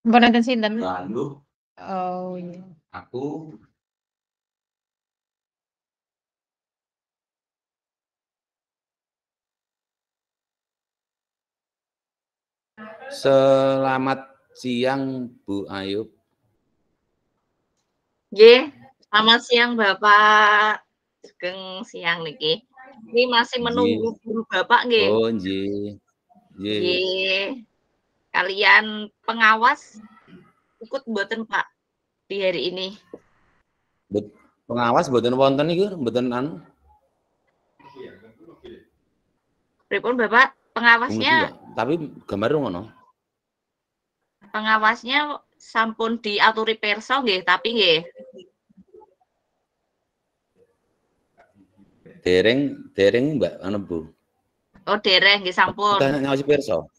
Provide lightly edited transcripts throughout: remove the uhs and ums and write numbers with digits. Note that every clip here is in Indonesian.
Mboten sinten? Lalu Oh, iya. aku selamat siang Bu Ayub. Nggih, selamat siang Bapak. Sugeng siang niki. Ini masih menunggu guru Bapak nggih. Oh, nggih. Nggih. Nggih. Kalian pengawas ikut mboten Pak di hari ini? Pengawas mboten wonten niku, mboten anu. Pripun Bapak? Pengawasnya tapi gambar ngono. Pengawasnya sampun diaturi perso nggih, tapi nggih. Dereng Mbak anu Bu. Oh, dereng nggih sampun. Kita ngawasi perso.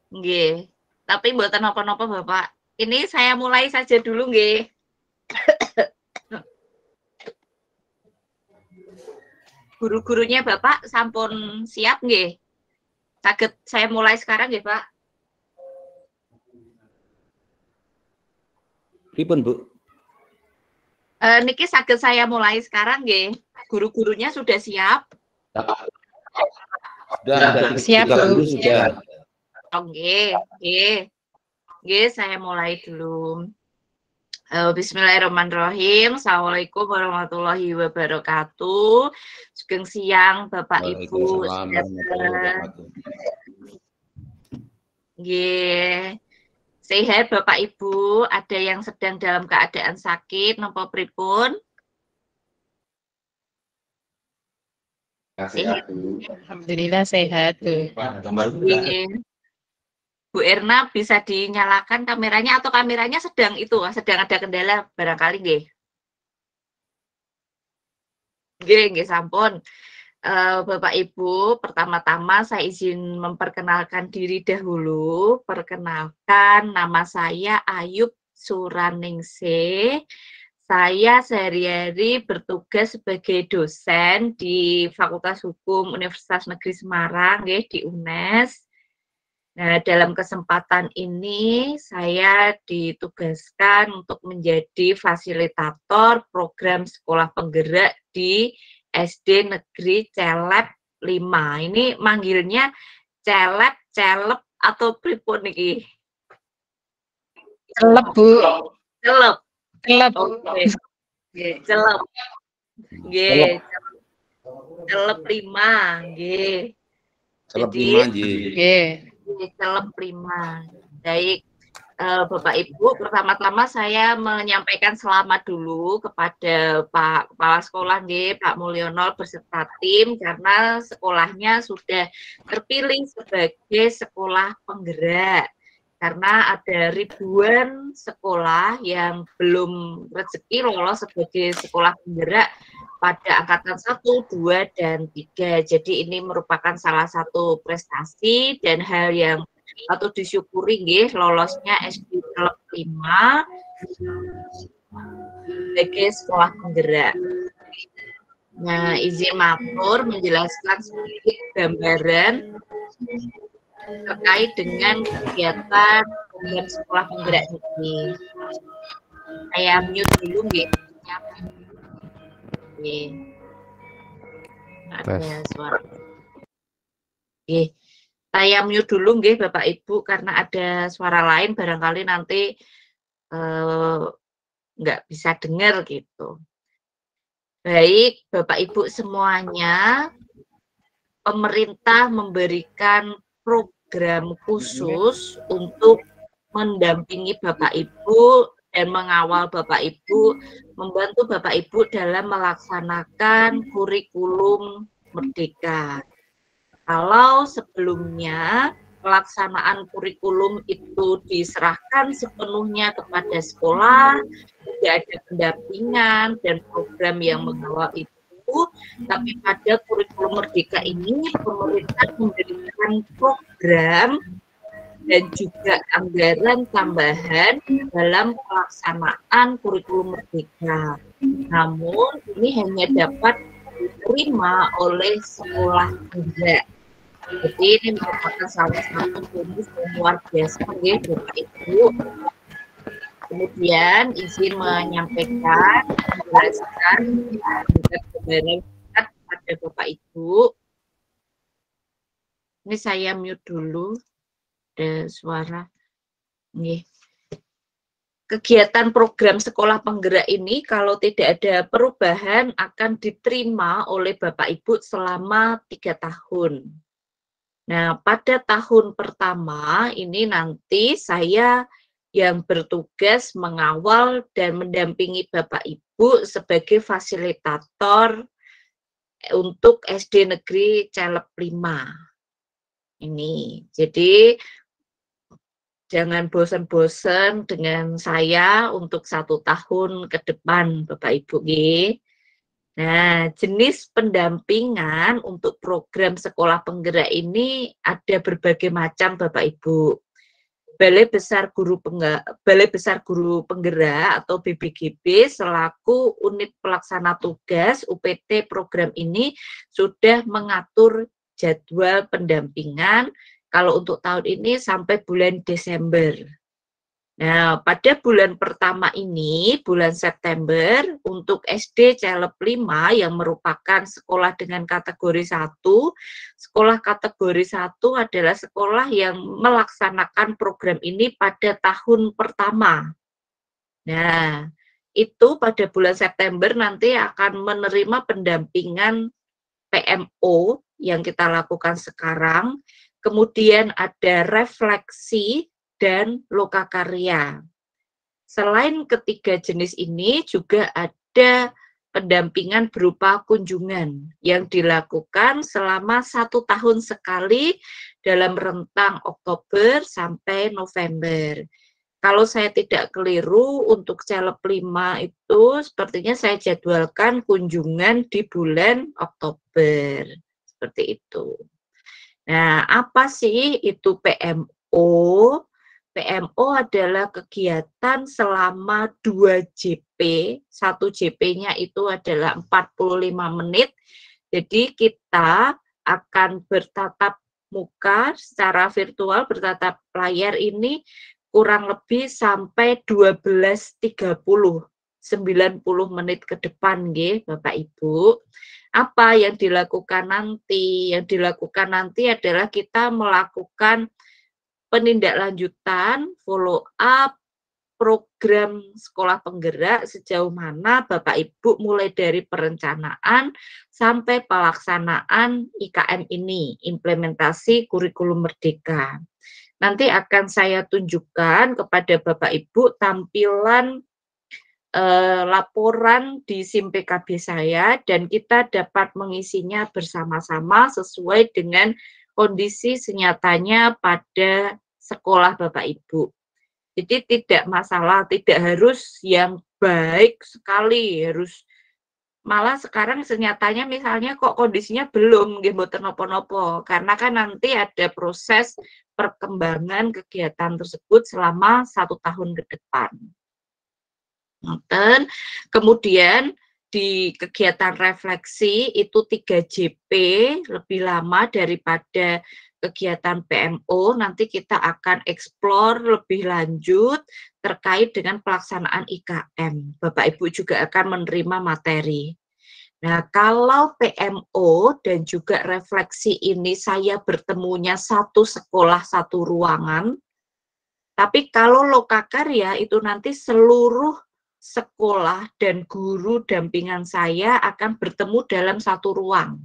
Nggih. Tapi mboten napa-napa Bapak. Ini saya mulai saja dulu nggih. Guru-gurunya Bapak sampun siap nggih? Saged saya mulai sekarang nggih, Pak? Pripun, Bu? Niki saged saya mulai sekarang nggih. Guru-gurunya sudah siap? Sudah, siap, Bu. Sudah. Oke, nggih, saya mulai dulu. Bismillahirrahmanirrahim. Assalamualaikum warahmatullahi wabarakatuh. Sugeng siang Bapak Ibu. Nggih. Sehat Bapak Ibu. Ada yang sedang dalam keadaan sakit napa pripun? Sehat. Alhamdulillah sehat, Bu. Bu Erna bisa dinyalakan kameranya atau kameranya sedang ada kendala barangkali nggih. Nggih sampun. Bapak Ibu, pertama-tama saya izin memperkenalkan diri dahulu. Perkenalkan, nama saya Ayub Suraningsih. Saya sehari-hari bertugas sebagai dosen di Fakultas Hukum Universitas Negeri Semarang, di UNES. Nah, dalam kesempatan ini saya ditugaskan untuk menjadi fasilitator program sekolah penggerak di SD Negeri Celep 5. Ini manggilnya Celep, Celep atau pripun niki? Celep, Bu. Celep. Celep. Oke. Celep. Nggih. Celep 5, nggih. Celep 5 nggih. Nggih. Celep 5. Baik, Bapak Ibu, pertama-tama saya menyampaikan selamat dulu kepada Pak Kepala Sekolah nggih, Pak Mulyono beserta tim karena sekolahnya sudah terpilih sebagai sekolah penggerak. Karena ada ribuan sekolah yang belum rezeki lolos sebagai sekolah penggerak pada angkatan 1, 2, dan 3. Jadi ini merupakan salah satu prestasi dan hal yang atau disyukuri nggih lolosnya SD Celep 5 sebagai sekolah penggerak. Nah, izin matur menjelaskan sedikit gambaran terkait dengan kegiatan sekolah penggerak ini. Saya mute dulu nggih. Ada suara. Saya mute dulu nggih Bapak Ibu karena ada suara lain barangkali nanti nggak bisa dengar gitu. Baik, Bapak Ibu semuanya, pemerintah memberikan program khusus untuk mendampingi Bapak Ibu dan mengawal Bapak Ibu, membantu Bapak Ibu dalam melaksanakan kurikulum Merdeka. Kalau sebelumnya pelaksanaan kurikulum itu diserahkan sepenuhnya kepada sekolah, tidak ada pendampingan dan program yang mengawal itu, tapi pada kurikulum Merdeka ini pemerintah memberikan program dan juga anggaran tambahan dalam pelaksanaan kurikulum Merdeka. Namun ini hanya dapat diterima oleh sekolah penggerak. Jadi ini merupakan salah satu bonus yang luar biasa ya Bapak Ibu. Kemudian izin menyampaikan, menjelaskan gambaran kepada Bapak Ibu. Ini saya mute dulu, ada suara. Nih. Kegiatan program sekolah penggerak ini kalau tidak ada perubahan akan diterima oleh Bapak Ibu selama 3 tahun. Nah, pada tahun pertama ini nanti saya yang bertugas mengawal dan mendampingi Bapak Ibu sebagai fasilitator untuk SD Negeri Celep 5. Ini, jadi jangan bosan-bosan dengan saya untuk 1 tahun ke depan, Bapak Ibu. Nah, jenis pendampingan untuk program sekolah penggerak ini ada berbagai macam, Bapak Ibu. Balai Besar Guru Penggerak atau BBGB selaku unit pelaksana tugas UPT program ini sudah mengatur jadwal pendampingan kalau untuk tahun ini sampai bulan Desember. Nah, pada bulan pertama ini, bulan September, untuk SD Celep 5 yang merupakan sekolah dengan kategori 1, sekolah kategori 1 adalah sekolah yang melaksanakan program ini pada tahun pertama. Nah, itu pada bulan September nanti akan menerima pendampingan PMO yang kita lakukan sekarang, kemudian ada refleksi dan lokakarya. Selain ketiga jenis ini juga ada pendampingan berupa kunjungan yang dilakukan selama 1 tahun sekali dalam rentang Oktober sampai November. Kalau saya tidak keliru untuk Celep 5 itu sepertinya saya jadwalkan kunjungan di bulan Oktober. Seperti itu. Nah, apa sih itu PMO? PMO adalah kegiatan selama 2 JP, 1 JP-nya itu adalah 45 menit. Jadi kita akan bertatap muka secara virtual, bertatap layar ini kurang lebih sampai 12.30, 90 menit ke depan, Bapak Ibu. Apa yang dilakukan nanti? Yang dilakukan nanti adalah kita melakukan penindaklanjutan, follow up, program sekolah penggerak sejauh mana Bapak Ibu mulai dari perencanaan sampai pelaksanaan IKM ini, implementasi kurikulum merdeka. Nanti akan saya tunjukkan kepada Bapak Ibu tampilan laporan di SIM PKB saya dan kita dapat mengisinya bersama-sama sesuai dengan kondisi senyatanya pada sekolah Bapak Ibu. Jadi tidak masalah, tidak harus yang baik sekali, harus malah sekarang senyatanya misalnya kok kondisinya belum mboten napa-napa karena kan nanti ada proses perkembangan kegiatan tersebut selama 1 tahun ke depan. Kemudian di kegiatan refleksi itu 3 JP lebih lama daripada kegiatan PMO, nanti kita akan eksplor lebih lanjut terkait dengan pelaksanaan IKM. Bapak Ibu juga akan menerima materi. Nah, kalau PMO dan juga refleksi ini saya bertemunya satu sekolah, satu ruangan, tapi kalau lokakarya itu nanti seluruh sekolah dan guru dampingan saya akan bertemu dalam satu ruang,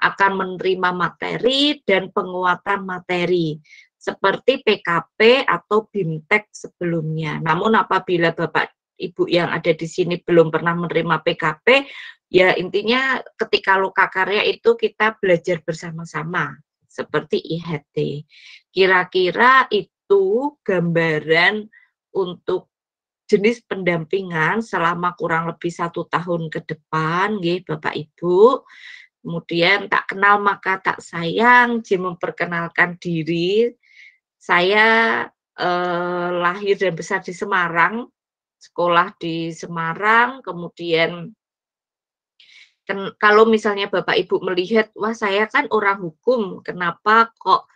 akan menerima materi dan penguatan materi seperti PKP atau BIMTEK sebelumnya. Namun apabila Bapak Ibu yang ada di sini belum pernah menerima PKP, ya intinya ketika lokakarya itu kita belajar bersama-sama seperti IHT. Kira-kira itu gambaran untuk jenis pendampingan selama kurang lebih 1 tahun ke depan, Bapak Ibu. Kemudian tak kenal maka tak sayang, memperkenalkan diri. Saya lahir dan besar di Semarang, sekolah di Semarang, kemudian kalau misalnya Bapak Ibu melihat, wah saya kan orang hukum, kenapa kok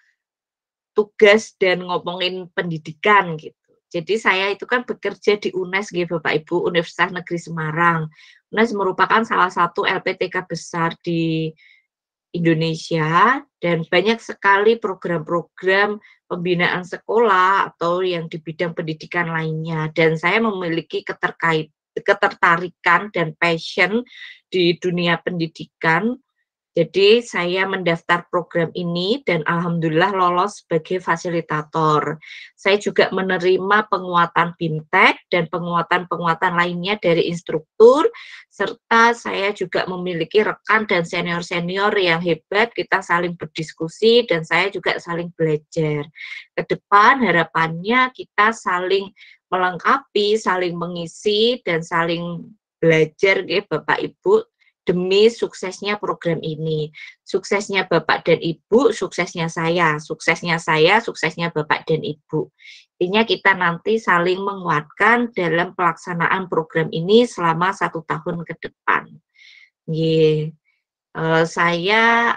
tugas dan ngomongin pendidikan gitu. Jadi saya itu kan bekerja di UNES gitu Bapak Ibu, Universitas Negeri Semarang. UNES merupakan salah satu LPTK besar di Indonesia dan banyak sekali program-program pembinaan sekolah atau yang di bidang pendidikan lainnya. Dan saya memiliki ketertarikan dan passion di dunia pendidikan. Jadi saya mendaftar program ini dan alhamdulillah lolos sebagai fasilitator. Saya juga menerima penguatan BIMTEK dan penguatan-penguatan lainnya dari instruktur, serta saya juga memiliki rekan dan senior-senior yang hebat, kita saling berdiskusi dan saya juga saling belajar. Ke depan harapannya kita saling melengkapi, saling mengisi, dan saling belajar ya Bapak Ibu, demi suksesnya program ini. Suksesnya Bapak dan Ibu, suksesnya saya. Suksesnya saya, suksesnya Bapak dan Ibu. Intinya kita nanti saling menguatkan dalam pelaksanaan program ini selama 1 tahun ke depan. Nggih. Saya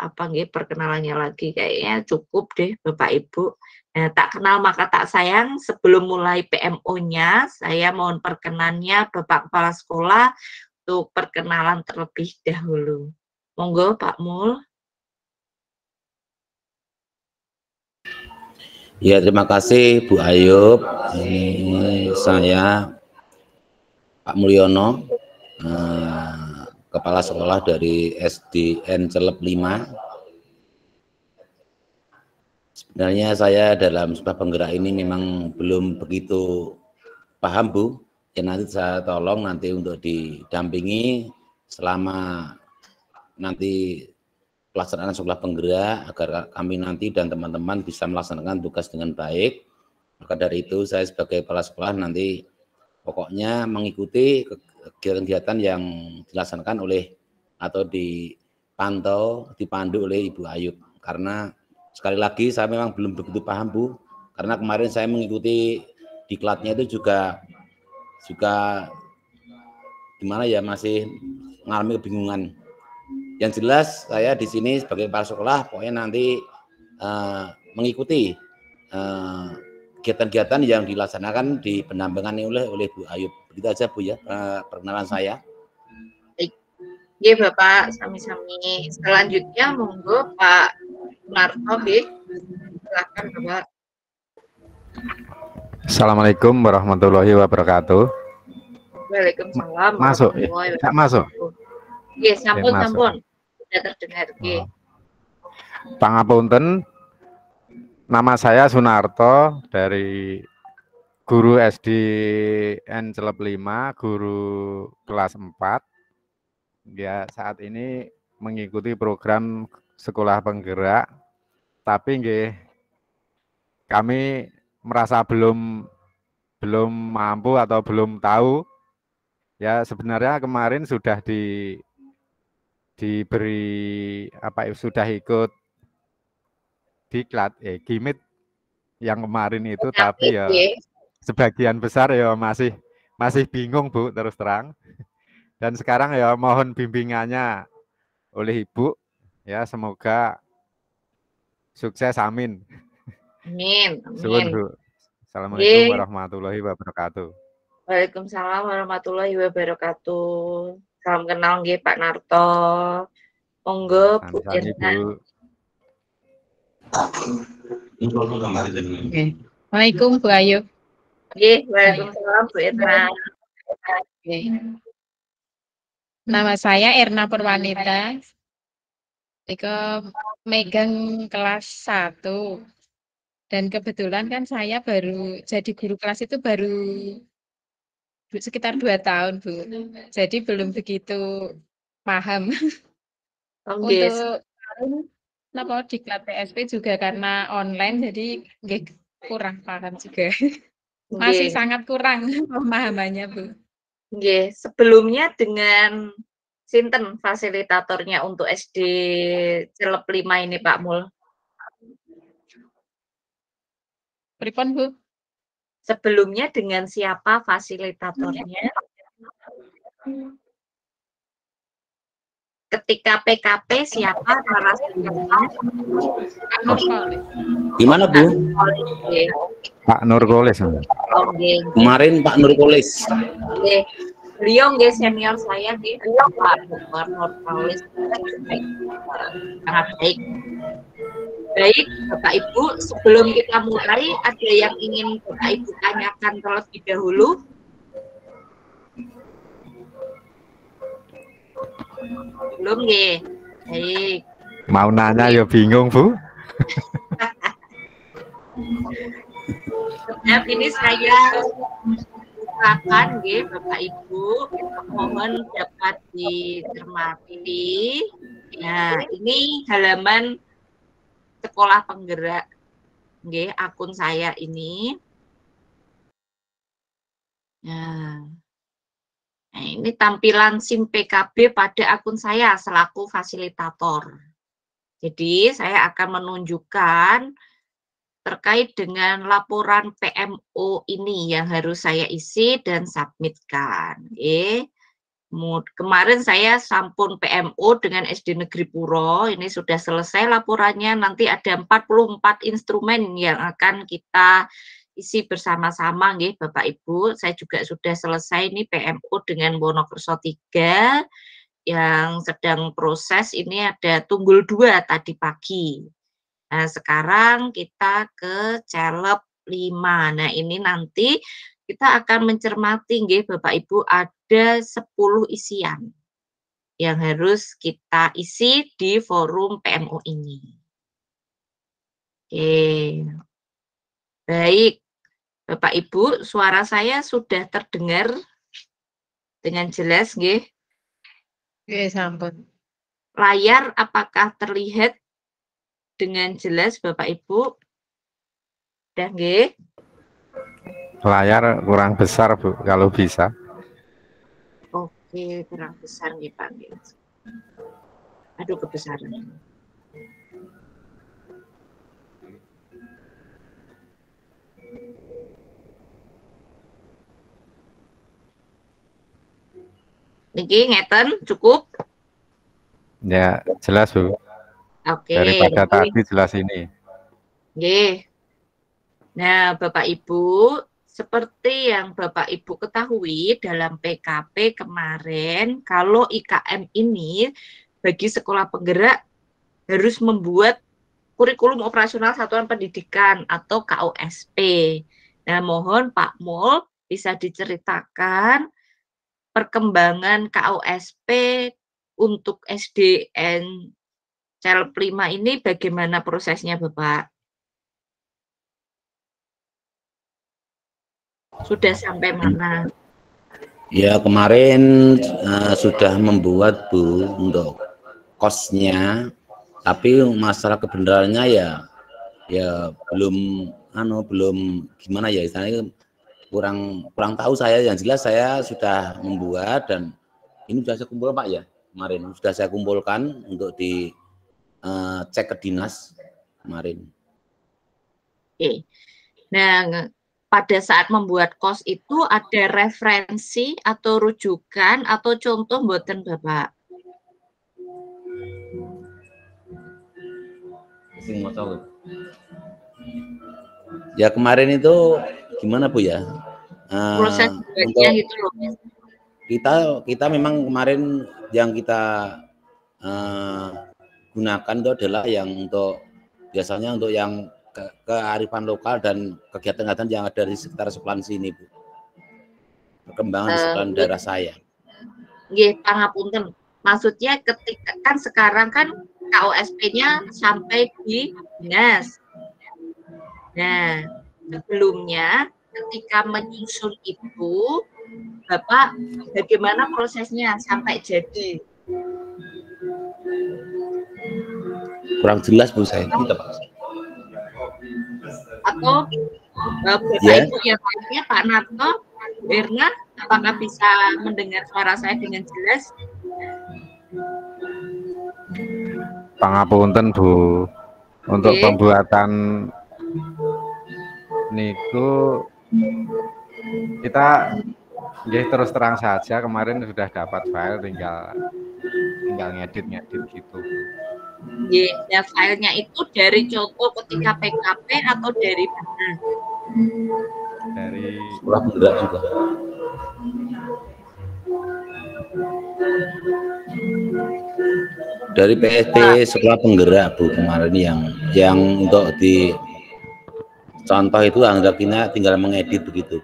perkenalannya lagi kayaknya cukup deh Bapak Ibu. Nah, tak kenal maka tak sayang, sebelum mulai PMO-nya, saya mohon perkenannya Bapak Kepala Sekolah untuk perkenalan terlebih dahulu. Monggo Pak Mul. Ya, terima kasih Bu Ayub. Ini saya Pak Mulyono, Kepala Sekolah dari SDN Celep 5. Sebenarnya saya dalam sebuah penggerak ini memang belum begitu paham Bu. Ya nanti saya tolong nanti untuk didampingi selama nanti pelaksanaan sekolah penggerak agar kami nanti dan teman-teman bisa melaksanakan tugas dengan baik. Maka dari itu saya sebagai kepala sekolah nanti pokoknya mengikuti kegiatan-kegiatan yang dilaksanakan oleh atau dipandu oleh Ibu Ayub. Karena sekali lagi saya memang belum begitu paham Bu, karena kemarin saya mengikuti diklatnya itu juga gimana ya, masih mengalami kebingungan. Yang jelas saya di sini sebagai kepala sekolah pokoknya nanti mengikuti kegiatan-kegiatan yang dilaksanakan di pendampingan oleh Bu Ayub. Begitu aja Bu ya perkenalan saya. Iya Bapak, sami-sami. Selanjutnya monggo Pak Narto, silakan Bapak. Assalamualaikum warahmatullahi wabarakatuh. Waalaikumsalam. Masuk ya? Tak masuk. Iya, sampun. Sudah terdengar. Oh. Pangapunten, nama saya Sunarto dari guru SDN Celep 5, guru kelas 4. Ya, saat ini mengikuti program sekolah penggerak, tapi nggih kami merasa belum mampu atau belum tahu. Ya, sebenarnya kemarin sudah diberi sudah ikut diklat GIMIT yang kemarin itu, tapi ya sebagian besar ya masih bingung Bu, terus terang. Dan sekarang ya mohon bimbingannya oleh Ibu ya, semoga sukses, amin. Amin. Suwun Bu. Assalamualaikum warahmatullahi wabarakatuh. Waalaikumsalam warahmatullahi wabarakatuh. Salam kenal nggih Pak Narto. Monggo Bu Irna. Waalaikumsalam Bu Ayub. Nggih, waalaikumsalam Bu Irna. Nama saya Erna Purwanita. Iko megang kelas 1. Dan kebetulan kan saya baru jadi guru kelas itu baru sekitar 2 tahun, Bu. Jadi belum begitu paham. Untuk diklat PSP juga karena online, jadi kurang paham juga. Masih sangat kurang pemahamannya, Bu. Nggih, sebelumnya dengan sinten fasilitatornya untuk SD Celep 5 ini Pak Mul? Pripun, Bu? Sebelumnya dengan siapa fasilitatornya? ketika PKP siapa narasumbernya? Gimana Bu? Pak Nurkolis. Kemarin Pak Nurkolis. Beliau nggih senior saya nggih, Pak Nurkolis, sangat baik. Baik, Bapak Ibu, sebelum kita mulai, ada yang ingin Bapak Ibu tanyakan terlebih dahulu? Belum nggih. Baik. Mau nanya ya bingung Bu. Sedap, ini saya silakan nggih Bapak Ibu, mohon dapat dicermati. Nah, ini halaman Sekolah Penggerak nggih, akun saya ini. Nah, ini tampilan SIM PKB pada akun saya selaku fasilitator. Jadi, saya akan menunjukkan terkait dengan laporan PMO ini yang harus saya isi dan submitkan. Kemarin saya sampun PMO dengan SD Negeri Puro, ini sudah selesai laporannya, nanti ada 44 instrumen yang akan kita isi bersama-sama nggih Bapak Ibu. Saya juga sudah selesai ini PMO dengan Wonokerso 3 yang sedang proses, ini ada Tunggul 2 tadi pagi. Nah, sekarang kita ke Celep 5. Nah, ini nanti kita akan mencermati nggih Bapak Ibu, ada 10 isian yang harus kita isi di forum PMO ini. Oke. Baik. Bapak Ibu, suara saya sudah terdengar dengan jelas nggih? Nggih, sampun. Layar apakah terlihat dengan jelas Bapak Ibu? Udah nggih? Layar kurang besar Bu, kalau bisa. Oke, kurang besar nih Pak. Aduh, kebesaran. Niki ngeten cukup? Ya, jelas Bu. Oke. Daripada tadi jelas ini. Nggih. Nah, Bapak Ibu, seperti yang Bapak Ibu ketahui dalam PKP kemarin, kalau IKM ini bagi sekolah penggerak harus membuat kurikulum operasional satuan pendidikan atau KOSP. Nah, mohon Pak Mul bisa diceritakan perkembangan KOSP untuk SDN Celep 5 ini bagaimana prosesnya Bapak? Sudah sampai mana? Ya kemarin sudah membuat Bu untuk kosnya, tapi masalah kebenarannya ya belum gimana ya, istilahnya kurang tahu saya. Yang jelas saya sudah membuat dan ini sudah saya kumpul Pak ya, kemarin sudah saya kumpulkan untuk di cek ke dinas kemarin. Oke. Nah, pada saat membuat kos itu ada referensi atau rujukan atau contoh mboten Bapak? Ya kemarin itu gimana Bu ya? Proses buatnya gitu loh. Kita memang kemarin yang kita gunakan itu adalah yang untuk biasanya untuk yang kearifan lokal dan kegiatan-kegiatan yang ada di sekitar Sepelan sini Bu. Perkembangan di sepelan daerah saya. Nggih, pangapunten. Maksudnya ketika kan sekarang kan KOSP-nya sampai di dinas. Nah, sebelumnya ketika menyusun itu Bapak bagaimana prosesnya sampai jadi? Kurang jelas Bu saya. Atau Bapak Ibu yang lainnya, Pak Narto, Berna, apakah bisa mendengar suara saya dengan jelas? Pangapunten Bu, untuk pembuatan niku kita terus terang saja kemarin sudah dapat file, tinggal tinggal ngedit gitu. Ya, filenya itu dari contoh ketika PKP atau dari mana? Dari Sekolah penggerak juga. Dari PSP sekolah penggerak Bu kemarin yang untuk di contoh itu anggapnya tinggal mengedit begitu.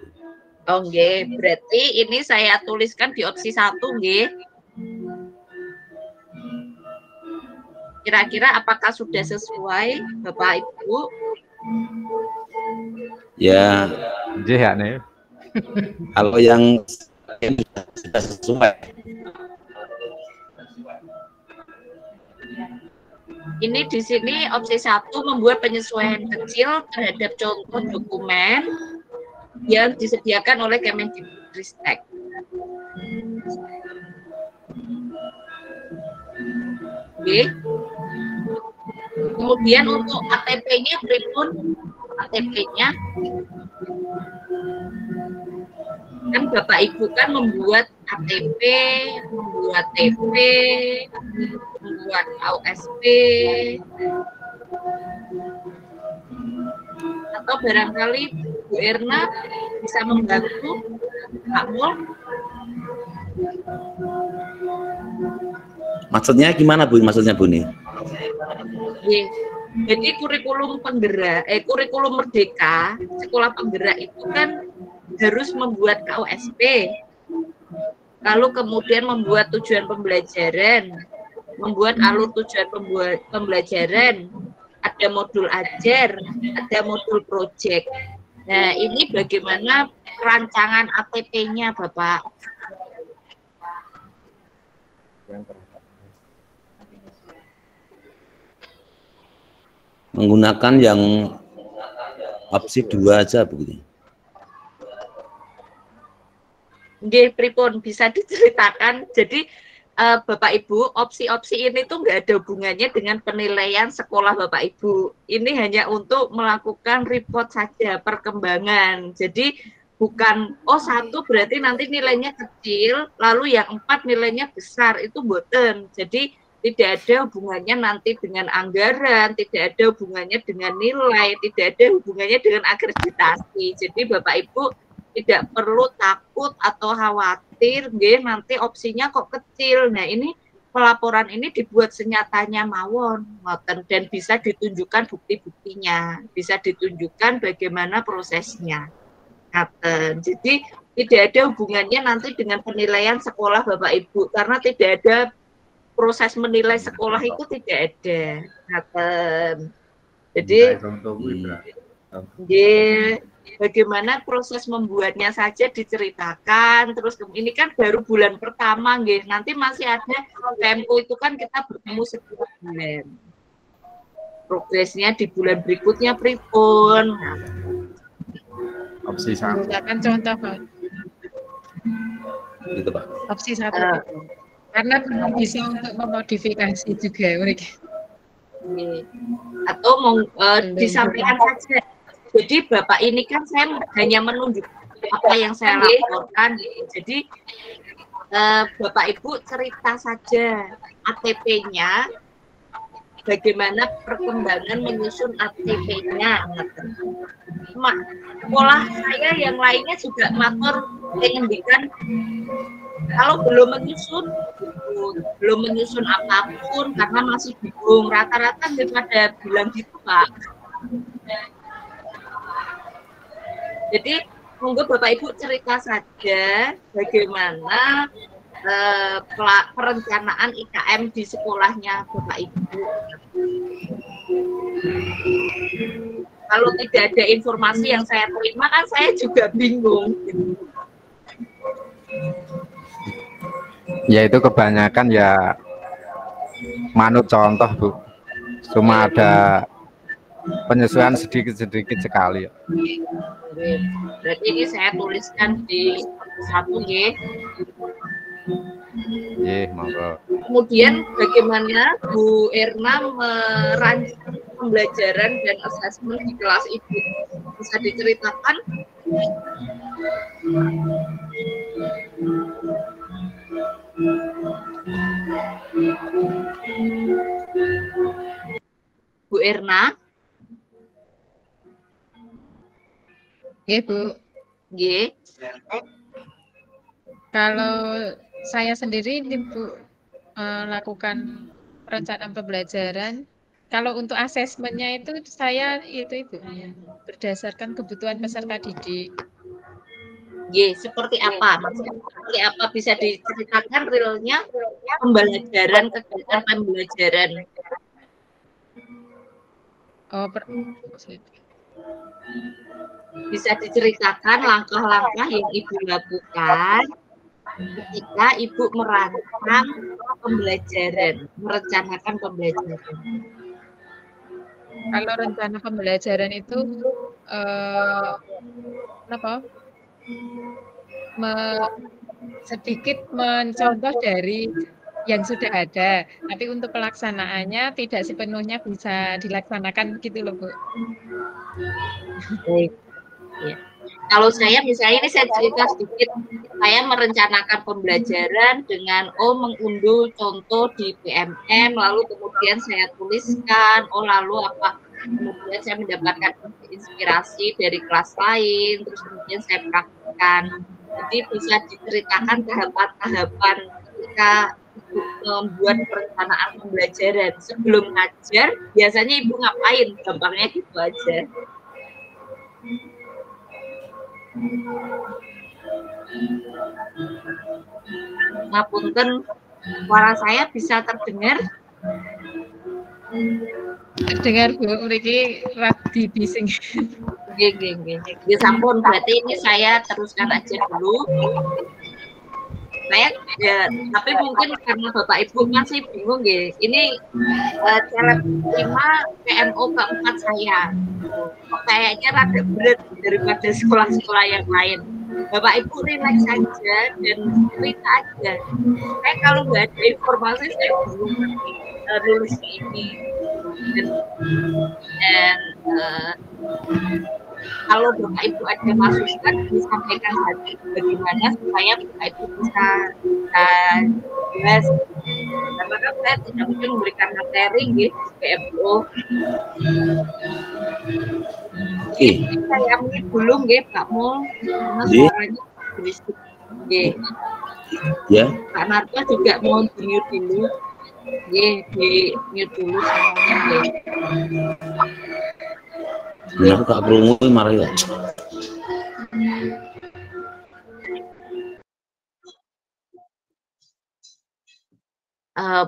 Oh, nggih. Berarti ini saya tuliskan di opsi 1, nggih. Kira-kira apakah sudah sesuai, Bapak Ibu? Ya, nggih ya nih. kalau yang sudah sesuai. Ini di sini opsi 1 membuat penyesuaian kecil terhadap contoh dokumen yang disediakan oleh Kemendikbudristek. Oke. Kemudian untuk ATP-nya, pripun ATP-nya? Kan Bapak Ibu kan membuat ATP, membuat TP, membuat AUSP, atau barangkali Bu Erna bisa membantu Pak Mul. Maksudnya gimana Bu? Maksudnya Bu nih? Jadi kurikulum penggerak, kurikulum merdeka, sekolah penggerak itu kan harus membuat KUSP, lalu kemudian membuat tujuan pembelajaran, membuat alur tujuan pembelajaran, ada modul ajar, ada modul project. Nah, ini bagaimana rancangan ATP-nya, Bapak? Menggunakan yang opsi 2 aja begitu. Nggih, pripun bisa diceritakan? Jadi Bapak Ibu, opsi-opsi ini tuh nggak ada hubungannya dengan penilaian sekolah Bapak Ibu. Ini hanya untuk melakukan report saja perkembangan. Jadi bukan 1 berarti nanti nilainya kecil, lalu yang 4 nilainya besar, itu boten. Jadi tidak ada hubungannya nanti dengan anggaran, tidak ada hubungannya dengan nilai, tidak ada hubungannya dengan akreditasi. Jadi Bapak Ibu tidak perlu takut atau khawatir, nggih, nanti opsinya kok kecil. Nah, ini pelaporan ini dibuat senyatanya mawon, dan bisa ditunjukkan bukti-buktinya, bisa ditunjukkan bagaimana prosesnya. Jadi tidak ada hubungannya nanti dengan penilaian sekolah Bapak Ibu, karena tidak ada proses menilai sekolah itu tidak ada. Jadi bagaimana proses membuatnya saja diceritakan. Terus ini kan baru bulan pertama, nggih. Nanti masih ada tempo itu kan kita bertemu setiap bulan. Progresnya di bulan berikutnya pripun. Opsi 1. Menggunakan contoh, Pak. Gitu, Pak. Opsi 1. Karena belum bisa untuk memodifikasi juga mereka. Atau disampaikan saja. Jadi Bapak ini kan saya hanya menunjuk apa yang saya laporkan. Jadi Bapak Ibu cerita saja ATP-nya, bagaimana perkembangan menyusun ATP-nya. Sekolah saya yang lainnya juga matur mengendikan kalau belum menyusun apapun karena masih bingung, rata-rata daripada bilang gitu, Pak. Jadi monggo Bapak Ibu cerita saja bagaimana perencanaan IKM di sekolahnya Bapak Ibu. Kalau tidak ada informasi yang saya terima kan saya juga bingung. Ya itu kebanyakan ya manut contoh Bu. Cuma ada penyesuaian sedikit-sedikit sekali. Berarti ini saya tuliskan di 1 nggih. Nggih, monggo. Kemudian bagaimana Bu Erna merancang pembelajaran dan asesmen di kelas Ibu? Bisa diceritakan? Erna. Iya, Bu. Nggih. Kalau saya sendiri Bu melakukan perencanaan pembelajaran, kalau untuk asesmennya itu saya itu berdasarkan kebutuhan peserta didik. Seperti apa maksudnya? Seperti apa bisa diceritakan realnya pembelajaran, kegiatan pembelajaran? Oh, bisa diceritakan langkah-langkah yang Ibu lakukan ketika Ibu merancang pembelajaran, merencanakan pembelajaran. Kalau rencana pembelajaran itu sedikit mencontoh dari yang sudah ada, tapi untuk pelaksanaannya tidak sepenuhnya bisa dilaksanakan gitu loh, Bu. Baik. Ya. Kalau saya misalnya ini saya cerita sedikit, saya merencanakan pembelajaran dengan mengunduh contoh di PMM, lalu kemudian saya tuliskan, lalu apa, kemudian saya mendapatkan inspirasi dari kelas lain, terus kemudian saya praktikkan. Jadi bisa diceritakan tahapan-tahapan ketika Ibu membuat perencanaan pembelajaran. Sebelum ngajar, biasanya Ibu ngapain? Gampangnya gitu aja. Ngapunten, suara saya bisa terdengar? Terdengar, Bu. Mriki radi bising. Nggih, sampun, berarti ini saya teruskan aja dulu. Saya tapi mungkin karena Bapak Ibu masih bingung nggih. Ini Celeb 5 PMO keempat saya. Kayaknya rada berat daripada sekolah-sekolah yang lain. Bapak Ibu relax saja dan cerita aja. Saya kalau nggak ada informasi saya belum nulis ini. Dan kalau Bapak Ibu ada masukan disampaikan saja bagaimana supaya Bapak Ibu bisa jelas. Karena kan saya tidak mungkin memberikan materi gitu PMO. Saya mute dulu nggih Pak Mul, karena suaranya berisik. Nggih. Ya. Pak Narto juga mau di-mute dulu. Nggih, di-mute dulu semuanya nggih. Ya, aku gak krungu marah ya.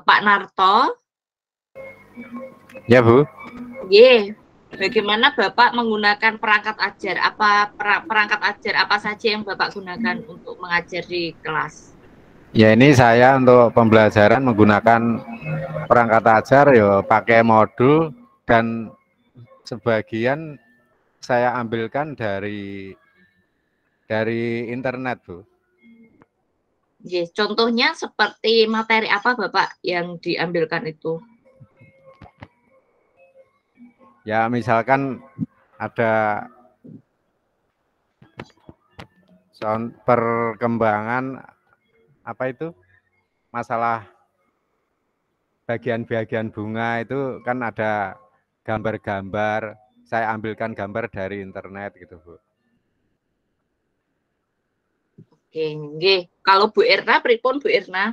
Pak Narto. Ya, Bu. Bagaimana Bapak menggunakan perangkat ajar? Apa perangkat ajar apa saja yang Bapak gunakan untuk mengajar di kelas? Ya, ini saya untuk pembelajaran menggunakan perangkat ajar ya pakai modul dan sebagian saya ambilkan dari internet, Bu. Contohnya seperti materi apa Bapak yang diambilkan itu? Ya, misalkan ada perkembangan apa itu? Masalah bagian-bagian bunga itu kan ada gambar-gambar, saya ambilkan gambar dari internet gitu, Bu. Oke. Kalau Bu Erna, pripun Bu Erna?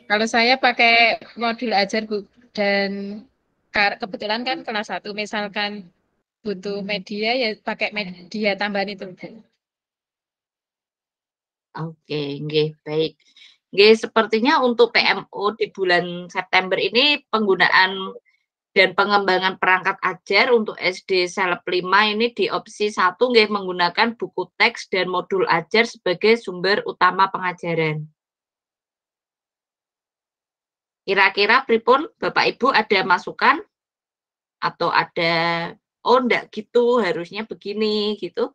Kalau saya pakai modul ajar, Bu, dan kebetulan kan kelas 1 misalkan butuh media ya pakai media tambahan itu, Bu. Oke, baik. Sepertinya untuk PMO di bulan September ini penggunaan dan pengembangan perangkat ajar untuk SD Celeb 5 ini di opsi 1 menggunakan buku teks dan modul ajar sebagai sumber utama pengajaran. Kira-kira pripun Bapak Ibu ada masukan? Atau ada, enggak gitu, harusnya begini gitu?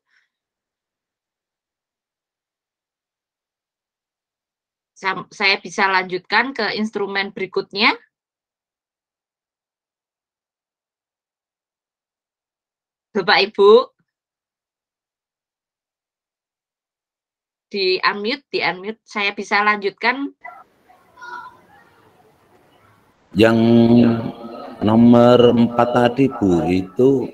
Saya bisa lanjutkan ke instrumen berikutnya. Bapak Ibu. di unmute. Saya bisa lanjutkan. Yang nomor 4 tadi Bu, itu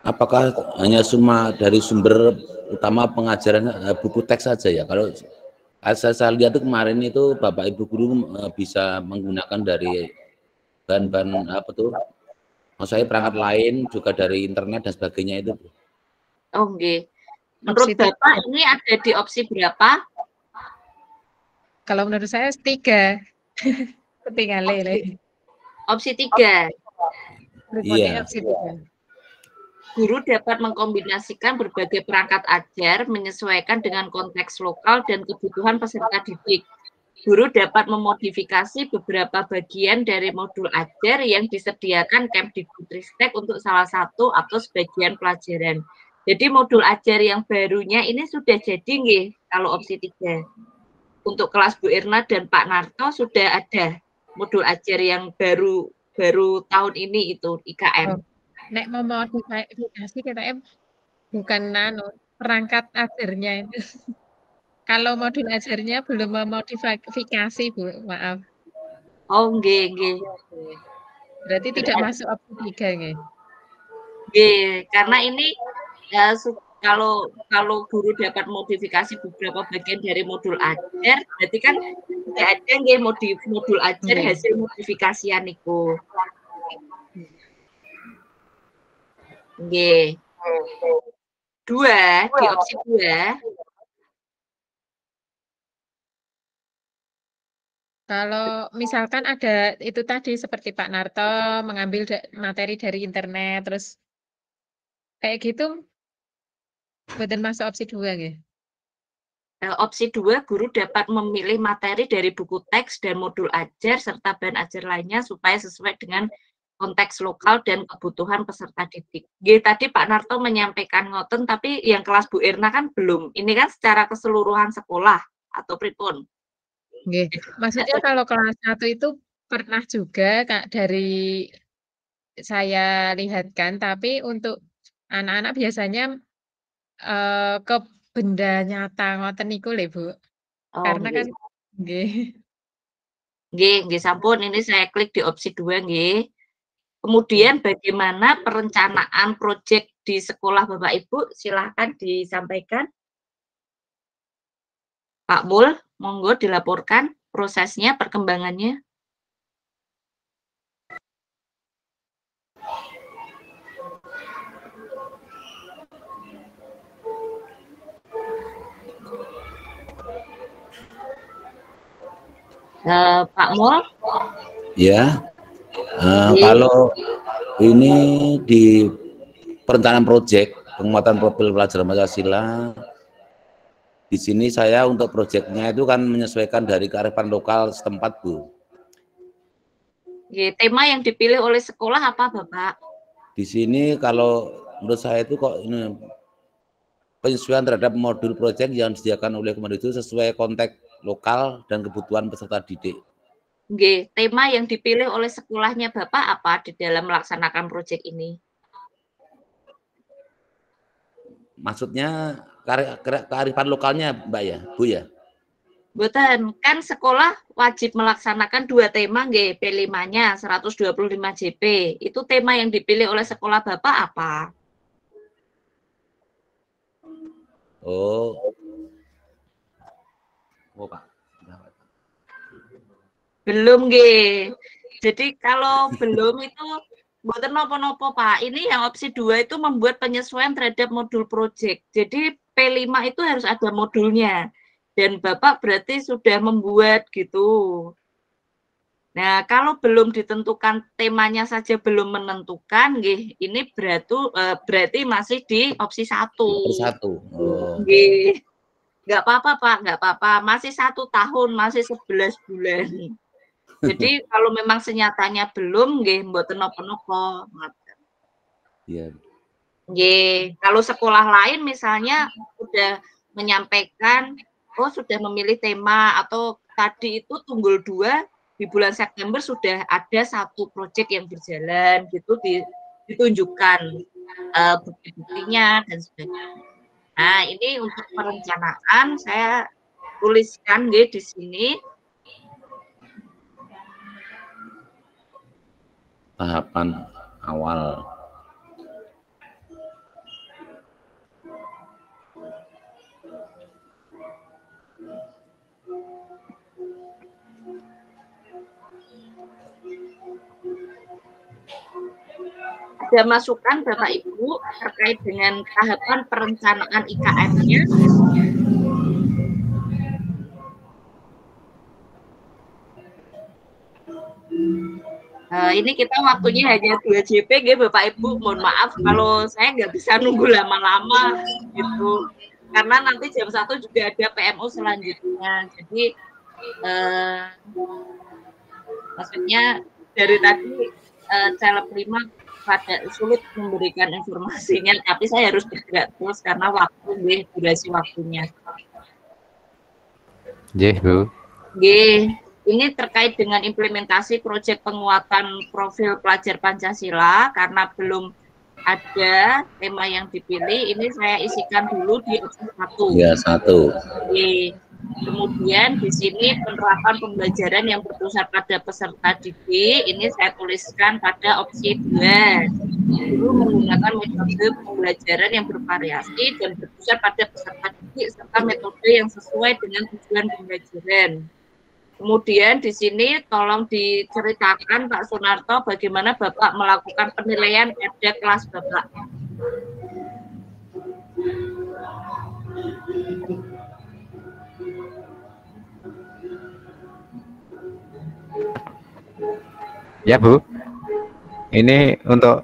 apakah hanya cuma dari sumber utama pengajaran buku teks saja ya? Kalau saya lihat itu kemarin itu Bapak Ibu guru bisa menggunakan dari bahan-bahan apa tuh? Maksud saya perangkat lain juga dari internet dan sebagainya itu. Oh, nggih. Menurut Bapak ini ada di opsi berapa? Kalau menurut saya 3. Ketinggalan. Opsi 3. Iya. Opsi 3. Guru dapat mengkombinasikan berbagai perangkat ajar menyesuaikan dengan konteks lokal dan kebutuhan peserta didik. Guru dapat memodifikasi beberapa bagian dari modul ajar yang disediakan Kemdikbudristek untuk salah satu atau sebagian pelajaran. Jadi modul ajar yang barunya ini sudah jadi nggih kalau opsi 3. Untuk kelas Bu Irna dan Pak Narto sudah ada modul ajar yang baru tahun ini itu IKM. Nek mau modifikasi kita bukan perangkat ajarnya itu. Kalau modul ajarnya belum memodifikasi Bu, maaf. Oh, nggih. Berarti tidak masuk opsi 3 nggih. Nggih, karena ini kalau guru dapat modifikasi beberapa bagian dari modul ajar, berarti kan tidak ada nggih modul ajar hasil modifikasian niku. Nggih. 2, di opsi 2. Kalau misalkan ada itu tadi seperti Pak Narto mengambil materi dari internet terus kayak gitu, buatan masuk opsi 2 nggih. Opsi 2, guru dapat memilih materi dari buku teks dan modul ajar serta bahan ajar lainnya supaya sesuai dengan konteks lokal dan kebutuhan peserta didik. Tadi Pak Narto menyampaikan ngoten, tapi yang kelas Bu Irna kan belum. Ini kan secara keseluruhan sekolah atau pripun? Nggih. Maksudnya kalau kelas 1 itu pernah juga Kak dari saya lihatkan, tapi untuk anak-anak biasanya ke benda nyata ngoten niku lho, Bu. Oh, Karena kan nggih, sampun ini saya klik di opsi 2 nggih. Kemudian bagaimana perencanaan proyek di sekolah Bapak Ibu? Silahkan disampaikan. Pak Mul, monggo dilaporkan prosesnya, perkembangannya. Pak Mul? Ya, kalau ini di perencanaan proyek penguatan profil pelajaran Pancasila, di sini saya untuk proyeknya itu kan menyesuaikan dari kearifan lokal setempat, Bu. Tema yang dipilih oleh sekolah apa, Bapak? Di sini kalau menurut saya itu kok ini penyesuaian terhadap modul proyek yang disediakan oleh Kemdikbud sesuai konteks lokal dan kebutuhan peserta didik. Tema yang dipilih oleh sekolahnya Bapak apa di dalam melaksanakan proyek ini? Maksudnya kearifan lokalnya, Mbak ya, Bu ya? Betul, kan sekolah wajib melaksanakan 2 tema P5-nya 125 JP. Itu tema yang dipilih oleh sekolah Bapak apa? Oh, Pak. Belum, Jadi kalau belum itu mboten napa-napa, Pak. Ini yang opsi 2 itu membuat penyesuaian terhadap modul proyek. Jadi P5 itu harus ada modulnya. Dan Bapak berarti sudah membuat gitu. Nah, kalau belum ditentukan temanya saja belum menentukan, ini berarti masih di opsi 1. Opsi 1. Oh. Nggak apa-apa, Pak, nggak apa-apa. Masih 1 tahun, masih 11 bulan. Jadi kalau memang senyatanya belum, mboten napa-napa. Iya. Kalau sekolah lain misalnya sudah menyampaikan, sudah memilih tema atau tadi itu Tunggul 2 di bulan September sudah ada 1 proyek yang berjalan gitu ditunjukkan bukti-buktinya dan sebagainya. Nah, ini untuk perencanaan saya tuliskan di sini. Tahapan awal. Ada masukan Bapak Ibu terkait dengan tahapan perencanaan IKN-nya? Ini kita waktunya hanya 2 JP, Bapak Ibu. Mohon maaf kalau saya nggak bisa nunggu lama-lama gitu. Karena nanti jam 1 juga ada PMU selanjutnya. Jadi maksudnya dari tadi Celeb 5 pada sulit memberikan informasinya, tapi saya harus bergerak terus karena waktu, durasi waktunya. Bu. Ini terkait dengan implementasi proyek penguatan profil pelajar Pancasila, karena belum ada tema yang dipilih, ini saya isikan dulu di opsi 1. Ya, 1. Kemudian di sini penerapan pembelajaran yang berpusat pada peserta didik, ini saya tuliskan pada opsi 2. Guru menggunakan metode pembelajaran yang bervariasi dan berpusat pada peserta didik serta metode yang sesuai dengan tujuan pembelajaran. Kemudian di sini tolong diceritakan Pak Sunarto bagaimana Bapak melakukan penilaian pada kelas Bapak. Ya Bu, ini untuk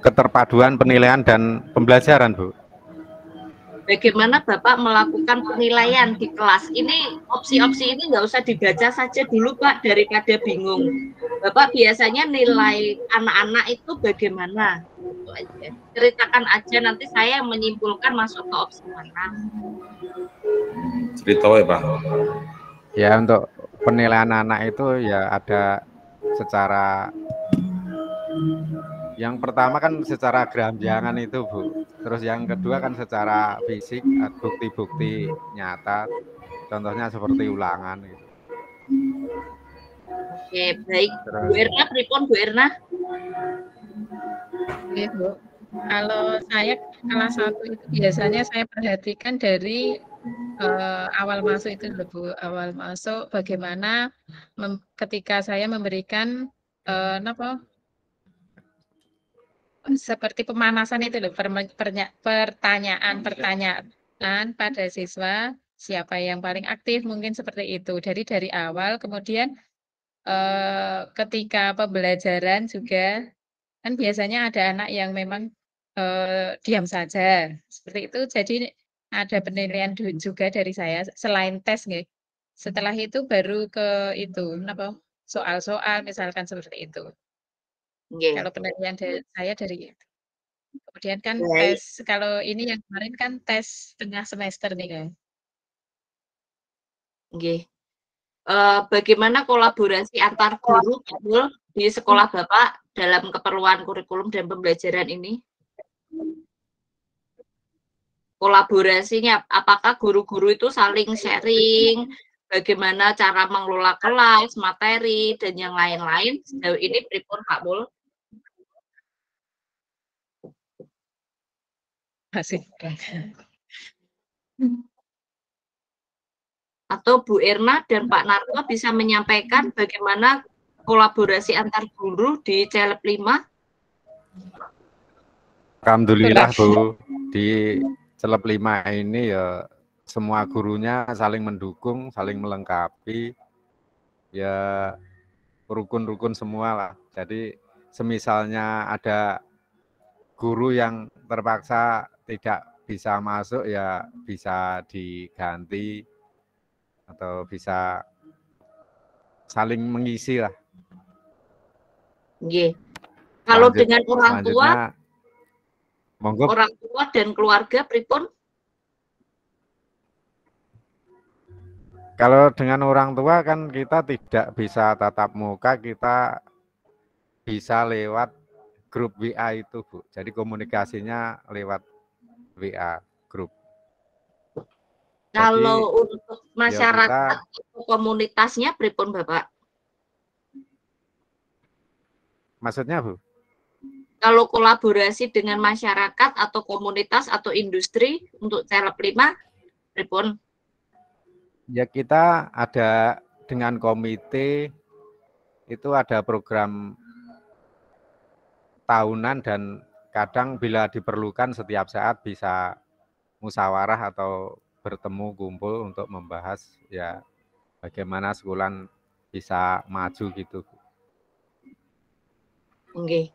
keterpaduan penilaian dan pembelajaran Bu. Bagaimana Bapak melakukan penilaian di kelas? Ini opsi-opsi ini nggak usah dibaca saja dulu Pak, daripada bingung. Bapak biasanya nilai anak-anak itu bagaimana? Itu aja. Ceritakan aja, nanti saya menyimpulkan masuk ke opsi mana. Cerita ya Pak. Ya, untuk penilaian anak itu ya ada secara, yang pertama kan secara geramjangan itu Bu, terus yang kedua kan secara fisik, bukti-bukti nyata, contohnya seperti ulangan gitu. Oke, baik. Bu Erna, pripun Bu Erna? Oke, Bu. Kalau saya kelas 1 itu biasanya saya perhatikan dari awal masuk itu loh, Bu. Awal masuk bagaimana ketika saya memberikan seperti pemanasan itu loh, pertanyaan-pertanyaan pada siswa, siapa yang paling aktif, mungkin seperti itu. Dari awal, kemudian ketika pembelajaran juga, kan biasanya ada anak yang memang diam saja, seperti itu. Jadi ada penilaian juga dari saya, selain tes, nggih. Setelah itu baru ke itu, soal-soal misalkan seperti itu. Yeah. Kalau penilaian saya dari itu. Kemudian kan tes, kalau ini yang kemarin kan tes tengah semester nih kan. Bagaimana kolaborasi antar guru di sekolah Bapak dalam keperluan kurikulum dan pembelajaran ini? Kolaborasinya, apakah guru-guru itu saling sharing, bagaimana cara mengelola kelas, materi, dan yang lain-lain? Sejauh ini pripun Pak Mul? Masih. Atau Bu Erna dan Pak Narto bisa menyampaikan bagaimana kolaborasi antar guru di Celeb 5? Alhamdulillah Bu, di Celeb 5 ini ya semua gurunya saling mendukung, saling melengkapi, ya rukun-rukun semua lah. Jadi semisalnya ada guru yang terpaksa tidak bisa masuk ya bisa diganti atau bisa saling mengisi lah. Kalau dengan orang tua, monggo. Orang tua dan keluarga pripun? Kalau dengan orang tua kan kita tidak bisa tatap muka, kita bisa lewat grup WA itu Bu. Jadi komunikasinya lewat WA grup. Kalau untuk ya masyarakat kita, atau komunitasnya pripun Bapak? maksudnya Bu? Kalau kolaborasi dengan masyarakat atau komunitas atau industri untuk CLP 5 pripun? Ya kita ada dengan komite, itu ada program tahunan dan kadang bila diperlukan setiap saat bisa musyawarah atau bertemu kumpul untuk membahas ya bagaimana Sekulan bisa maju gitu. Oke.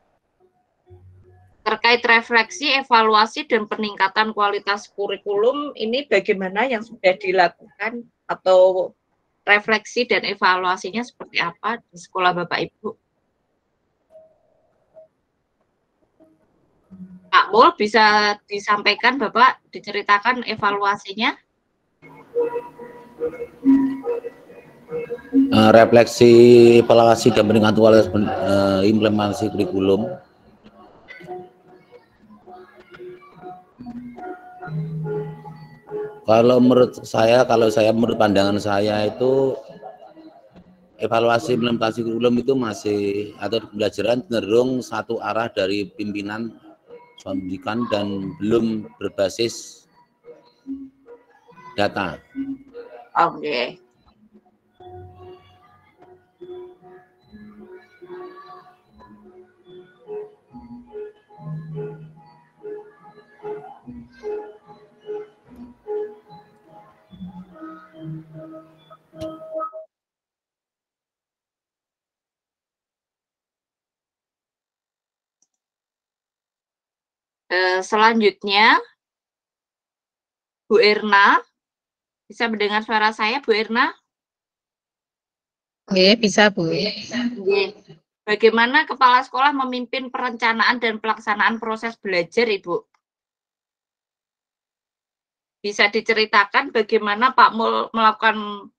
Terkait refleksi, evaluasi, dan peningkatan kualitas kurikulum, ini bagaimana yang sudah dilakukan atau refleksi dan evaluasinya seperti apa di sekolah Bapak Ibu? Pak Mul, bisa disampaikan Bapak, diceritakan evaluasinya? Refleksi, evaluasi, dan peningkatan kualitas implementasi kurikulum. Kalau menurut saya, menurut pandangan saya itu evaluasi implementasi kurikulum itu masih atau pembelajaran cenderung satu arah dari pimpinan pendidikan dan belum berbasis data. Oke. Selanjutnya, Bu Erna, bisa mendengar suara saya, Bu Erna? Oke, bisa Bu. Bagaimana kepala sekolah memimpin perencanaan dan pelaksanaan proses belajar, Ibu? Bisa diceritakan bagaimana Pak Mul melakukan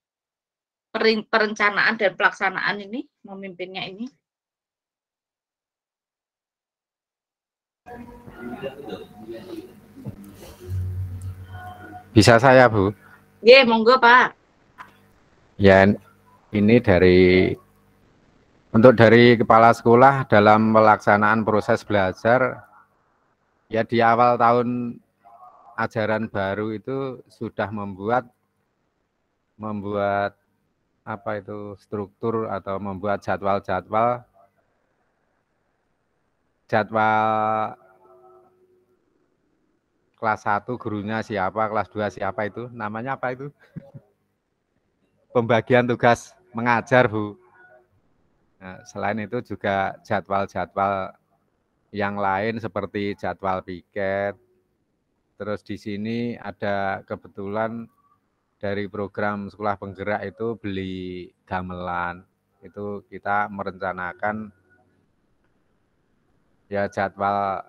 perencanaan dan pelaksanaan ini, memimpinnya ini? Bisa saya Bu? Iya, monggo Pak. Ya ini untuk dari kepala sekolah dalam pelaksanaan proses belajar, ya di awal tahun ajaran baru itu sudah membuat apa itu struktur atau membuat jadwal kelas 1 gurunya siapa, kelas 2 siapa itu, namanya apa itu? Pembagian tugas mengajar Bu. Nah, selain itu juga jadwal-jadwal yang lain seperti jadwal piket. Terus di sini ada kebetulan dari program sekolah penggerak itu beli gamelan. Itu kita merencanakan ya jadwal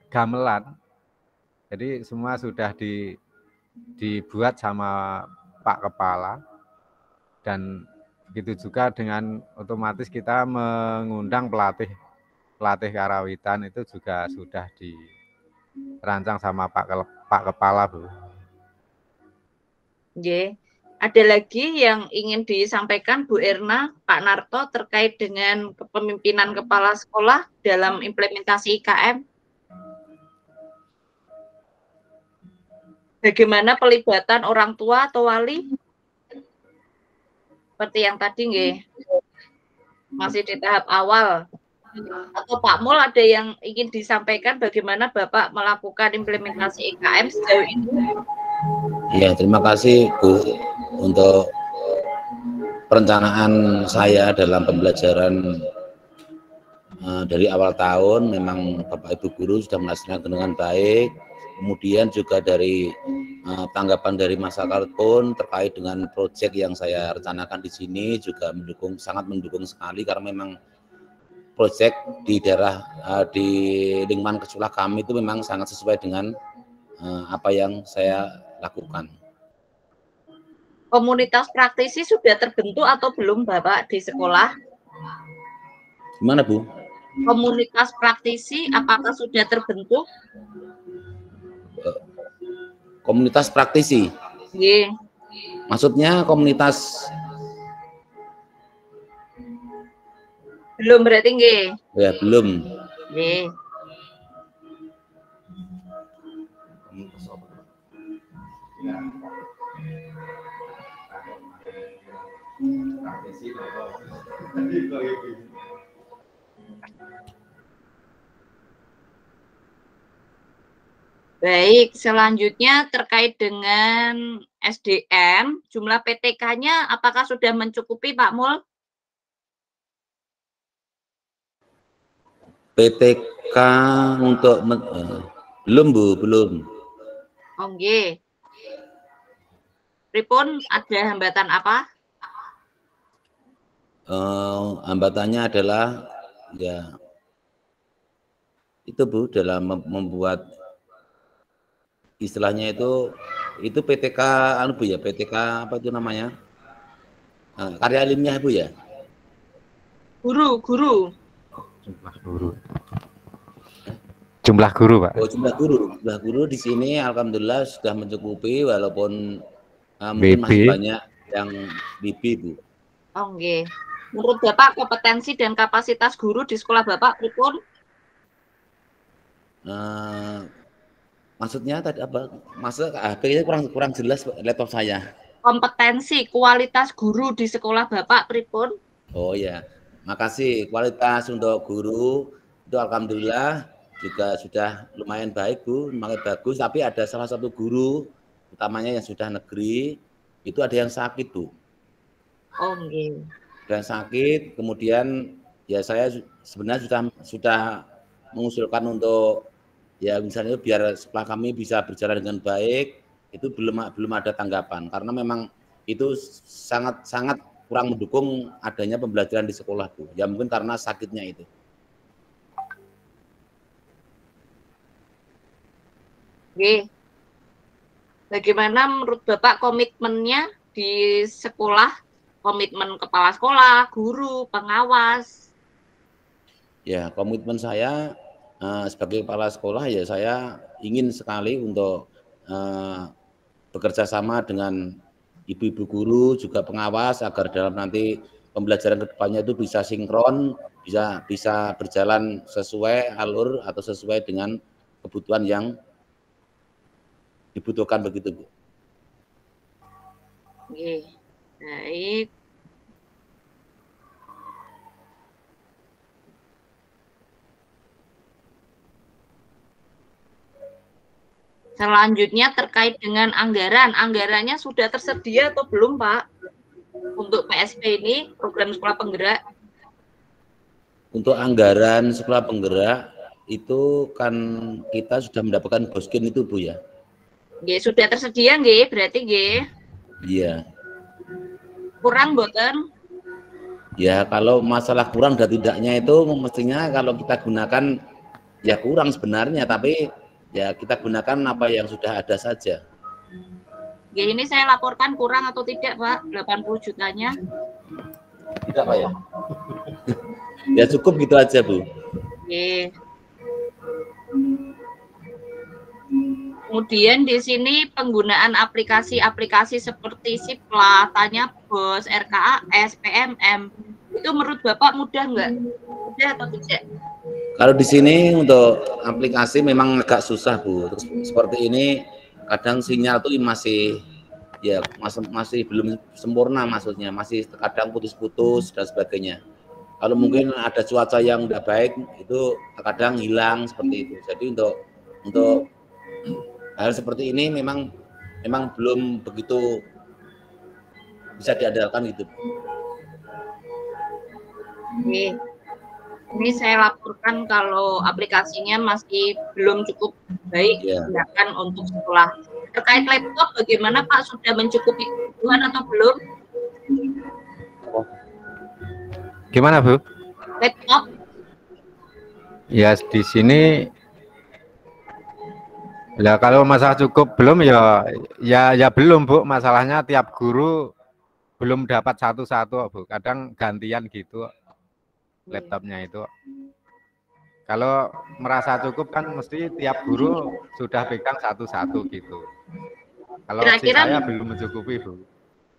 gamelan. Jadi semua sudah dibuat sama Pak Kepala, dan begitu juga dengan otomatis kita mengundang pelatih karawitan itu juga sudah dirancang sama Pak Kepala Bu. Oke. Ada lagi yang ingin disampaikan Bu Erna, Pak Narto terkait dengan kepemimpinan kepala sekolah dalam implementasi IKM? Bagaimana pelibatan orang tua atau wali? Seperti yang tadi nggih, masih di tahap awal. Atau Pak Mul ada yang ingin disampaikan bagaimana Bapak melakukan implementasi IKM sejauh ini? Ya, terima kasih Bu untuk perencanaan saya dalam pembelajaran dari awal tahun. Memang Bapak Ibu guru sudah melaksanakan dengan baik. Kemudian juga dari tanggapan dari masyarakat pun terkait dengan proyek yang saya rencanakan di sini juga sangat mendukung sekali, karena memang proyek di daerah di lingkungan sekolah kami itu memang sangat sesuai dengan apa yang saya lakukan. Komunitas praktisi sudah terbentuk atau belum Bapak di sekolah? Gimana Bu? Komunitas praktisi apakah sudah terbentuk? komunitas praktisi. Nggih. Maksudnya komunitas Belum berarti nggih. ya belum. Nggih. Baik, selanjutnya terkait dengan SDM, jumlah PTK-nya apakah sudah mencukupi Pak Mul? PTK untuk belum Bu, belum. Oh nggih. Pripun ada hambatan apa? Hambatannya adalah ya itu Bu, dalam membuat istilahnya itu PTK anu Bu ya, PTK apa itu namanya? Karya ilmiah Bu ya? Guru. Jumlah guru. Jumlah guru, Pak. Oh, jumlah guru di sini alhamdulillah sudah mencukupi walaupun mungkin masih banyak yang BB Bu. Oh nggih. Menurut Bapak kompetensi dan kapasitas guru di sekolah Bapak pripun? Maksudnya tadi apa? Maksud HP-nya kurang jelas laptop saya. Kompetensi, kualitas guru di sekolah Bapak pripun? Oh ya, makasih. Kualitas untuk guru itu alhamdulillah juga sudah lumayan baik Bu, lumayan bagus. Tapi ada salah satu guru, utamanya yang sudah negeri, itu ada yang sakit Bu. Oh nggih. Dan sakit, kemudian ya saya sebenarnya sudah mengusulkan untuk ya misalnya biar sekolah kami bisa berjalan dengan baik, itu belum ada tanggapan karena memang itu sangat kurang mendukung adanya pembelajaran di sekolah Bu. Ya mungkin karena sakitnya itu. Oke. Bagaimana menurut Bapak komitmennya di sekolah, komitmen kepala sekolah, guru, pengawas? Ya, komitmen saya sebagai kepala sekolah ya saya ingin sekali untuk bekerja sama dengan ibu-ibu guru juga pengawas agar dalam nanti pembelajaran kedepannya itu bisa sinkron, bisa berjalan sesuai alur atau sesuai dengan kebutuhan yang dibutuhkan begitu Bu. Oke, baik. Selanjutnya terkait dengan anggaran. Anggarannya sudah tersedia atau belum, Pak? Untuk PSP ini, program sekolah penggerak. Untuk anggaran sekolah penggerak itu kan kita sudah mendapatkan boskin itu Bu ya. Nggih, sudah tersedia nggih, berarti nggih. Iya. Kurang mboten? Ya kalau masalah kurang dan tidaknya itu mestinya kalau kita gunakan ya kurang sebenarnya, tapi ya kita gunakan apa yang sudah ada saja. Nggih, ini saya laporkan kurang atau tidak, Pak? 80 jutanya. Tidak Pak ya? Ya cukup gitu aja Bu. Nggih. Kemudian di sini penggunaan aplikasi-aplikasi seperti Sipla, Tanya Bos, RKAS, PMM, itu menurut Bapak mudah nggak? Mudah atau tidak? Kalau di sini untuk aplikasi memang agak susah Bu. Terus seperti ini kadang sinyal tuh masih belum sempurna maksudnya, masih kadang putus-putus dan sebagainya. Kalau mungkin ada cuaca yang udah baik itu kadang hilang seperti itu. Jadi untuk hal seperti ini memang belum begitu bisa diandalkan gitu. Oke. Ini saya laporkan kalau aplikasinya masih belum cukup baik digunakan untuk sekolah. Terkait laptop, bagaimana Pak? Sudah mencukupi kebutuhan atau belum? Gimana Bu? Laptop? Ya di sini. Ya kalau masalah cukup belum ya belum Bu, masalahnya tiap guru belum dapat satu-satu Bu, kadang gantian gitu laptopnya itu. Kalau merasa cukup kan mesti tiap guru sudah pegang satu-satu gitu. Kalau opsi Kira-kira saya belum mencukupi, Bu.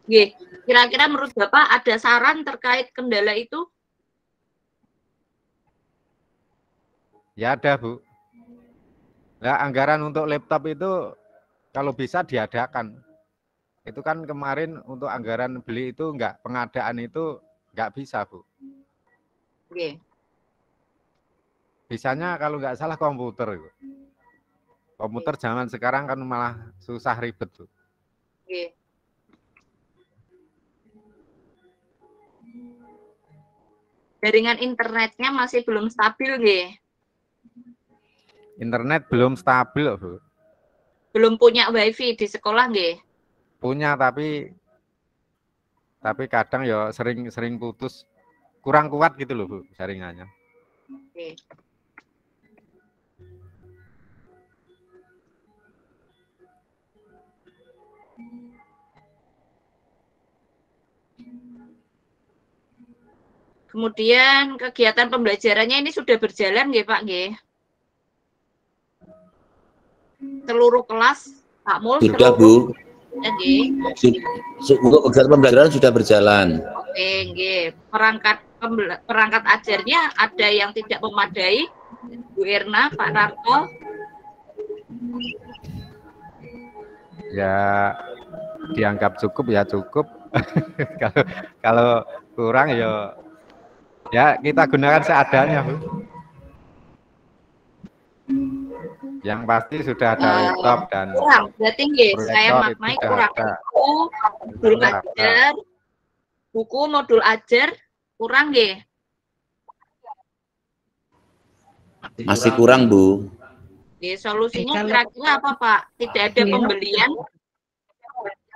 nggih, kira-kira menurut Bapak ada saran terkait kendala itu? Ya ada, Bu. Nah, anggaran untuk laptop itu kalau bisa diadakan. Itu kan kemarin untuk anggaran beli itu enggak, pengadaan itu enggak bisa, Bu. Oke. Bisanya kalau nggak salah komputer. Komputer zaman sekarang kan malah susah ribet, Bu. Oke. Jaringan internetnya masih belum stabil, nggih. Internet belum stabil, Bu. Belum punya wifi di sekolah, nggih. Punya tapi kadang ya sering putus, kurang kuat gitu loh, Bu, jaringannya. Oke. Kemudian kegiatan pembelajarannya ini sudah berjalan nggih, Pak, nggih? Seluruh kelas, Pak Mul? Sudah, Bu. Nggih. Untuk kegiatan pembelajaran sudah berjalan. Oke, nggih. Perangkat ajarnya ada yang tidak memadai, Bu Erna, Pak Narto? Ya dianggap cukup ya cukup. kalau kurang ya kita gunakan seadanya, Bu. Yang pasti sudah ada laptop dan kurang. Berarti nggih, saya maknai kurang buku modul ajar kurang nggih. Masih kurang, Bu. Solusinya kira-kira apa, Pak? Tidak ada pembelian.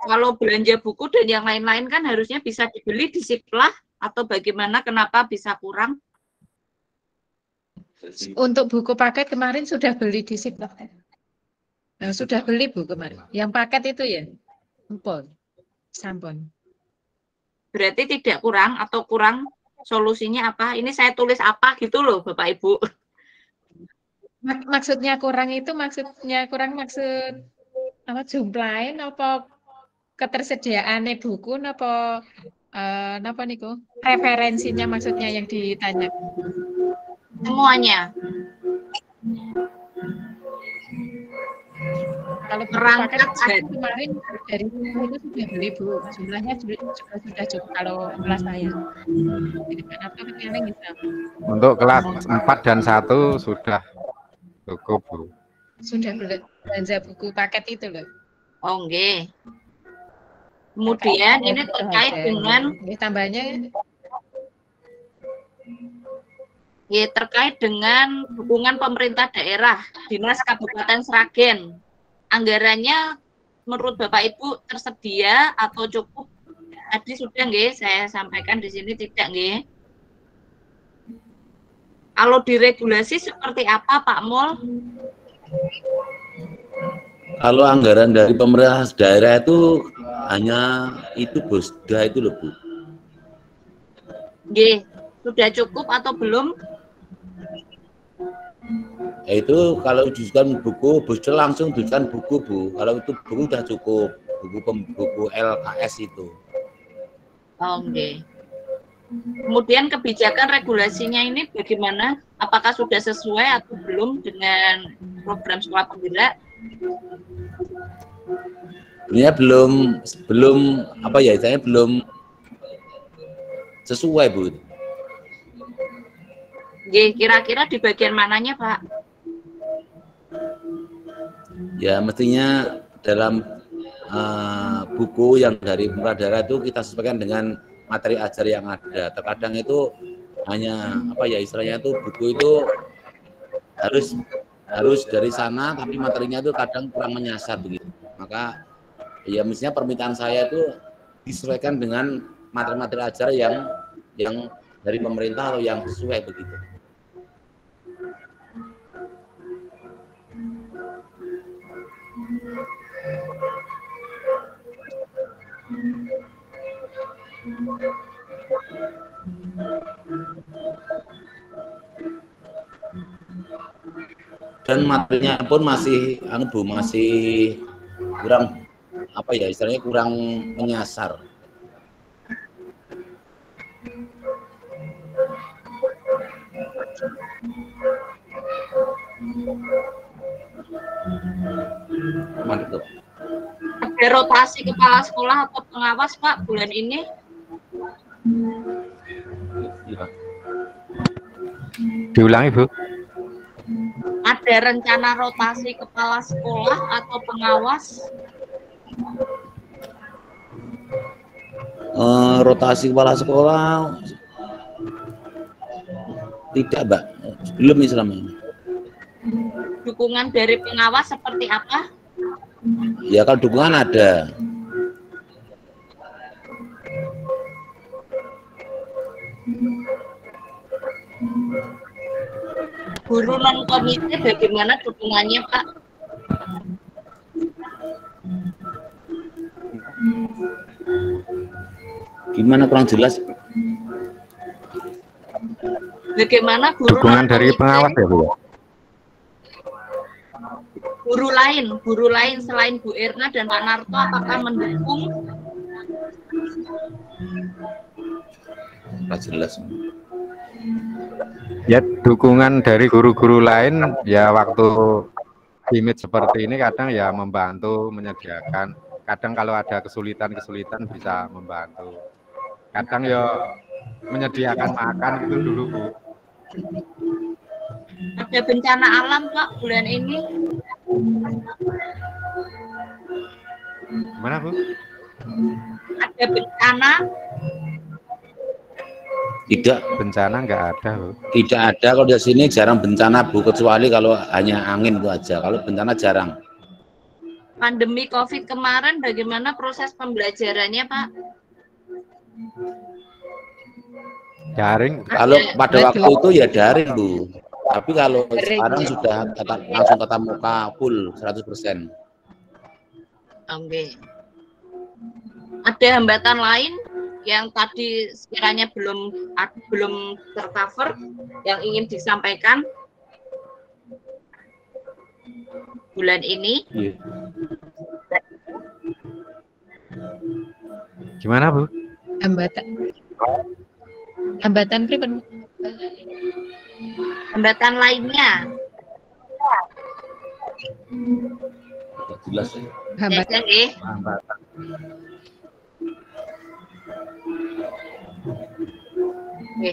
Kalau belanja buku dan yang lain-lain kan harusnya bisa dibeli di Siplah atau bagaimana? Kenapa bisa kurang? Untuk buku paket kemarin sudah beli di Siplah. Nah, sudah beli, Bu, kemarin. Yang paket itu ya? Sampun. Berarti tidak kurang atau kurang, solusinya apa? Ini saya tulis apa gitu loh, Bapak Ibu. Maksudnya kurang itu maksud apa, jumlahnya apa ketersediaan buku apa niku? Referensinya maksudnya yang ditanya. Semuanya. Kalau perangkat kemarin dari itu sudah beli, Bu. Jumlahnya sudah cukup kalau kelas saya. Untuk kelas 4 dan 1 sudah cukup, Bu. Sudah belanja buku paket itu loh. Oh, nggih. Kemudian ini terkait dengan tambahnya ya, terkait dengan dukungan pemerintah daerah, Dinas Kabupaten Sragen. Anggarannya menurut Bapak Ibu tersedia atau cukup? Tadi sudah nggih, saya sampaikan di sini tidak nggih. Kalau diregulasi seperti apa, Pak Mul? Kalau anggaran dari pemerintah daerah itu hanya itu, Bosda itu loh, Bu. Nggih, sudah cukup atau belum? Itu kalau dijual buku, Bosda langsung berikan buku, Bu. Kalau itu buku sudah cukup, buku LKS itu. Oh, nggih. Kemudian kebijakan regulasinya ini bagaimana? Apakah sudah sesuai atau belum dengan program sekolah penggerak? Sebenarnya belum apa ya, saya belum sesuai, Bu. Kira-kira di bagian mananya, Pak? Ya mestinya dalam buku yang dari pemerintah daerah itu kita sesuaikan dengan materi ajar yang ada. Terkadang itu hanya apa ya, istilahnya itu buku itu harus dari sana, tapi materinya itu kadang kurang menyasar begitu. Maka ya mestinya permintaan saya itu disesuaikan dengan materi-materi ajar yang dari pemerintah atau yang sesuai begitu. Dan materinya pun masih kurang apa ya istilahnya kurang menyasar. Mantap. Ada rotasi kepala sekolah atau pengawas Pak bulan ini? Ya. Diulangi Bu. Ada rencana rotasi kepala sekolah atau pengawas? Rotasi kepala sekolah tidak, Mbak. Belum nih selama ini. Dukungan dari pengawas seperti apa? Ya kalau dukungan ada. Guru non komite bagaimana dukungannya Pak? Gimana kurang jelas? Bagaimana guru Dukungan dari pengawas ya Bu? Guru lain selain Bu Erna dan Pak Narto apakah mendukung? Kurang jelas. Ya dukungan dari guru-guru lain ya waktu limit seperti ini kadang ya membantu menyediakan, kadang kalau ada kesulitan bisa membantu, kadang ya menyediakan makan gitu dulu Bu. Ada bencana alam Pak bulan ini? Gimana Bu? Ada bencana? Tidak, Bencana nggak ada Bu. tidak ada. Kalau di sini jarang bencana Bu, kecuali kalau hanya angin itu aja. Kalau bencana jarang. Pandemi COVID kemarin bagaimana proses pembelajarannya Pak? Daring. Kalau pada waktu itu ya daring Bu. Tapi kalau sekarang sudah langsung tatap muka full 100%. Oke. Ada hambatan lain yang tadi sekiranya belum tercover yang ingin disampaikan bulan ini? Iya. Gimana Bu? Hambatan pripun? Hambatan lainnya? Jelas ya. Hambatan. Ya, Hambatan. Oke.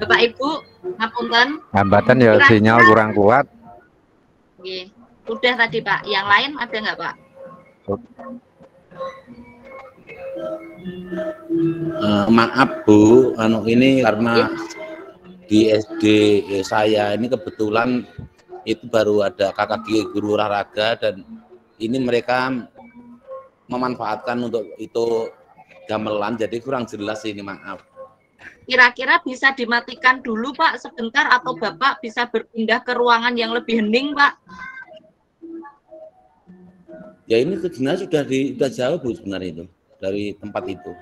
Bapak Ibu, ngapunten. Hambatan ya sinyal kurang kuat. Oke. Udah tadi Pak. Yang lain ada nggak Pak? Maaf Bu, ini karena di SD saya ini kebetulan itu baru ada KKG guru olahraga dan ini mereka memanfaatkan untuk itu gamelan, jadi kurang jelas ini, maaf. Kira-kira bisa dimatikan dulu Pak sebentar atau Bapak bisa berpindah ke ruangan yang lebih hening Pak? Ya ini sebenarnya sudah jauh Bu sebenarnya itu dari tempat itu.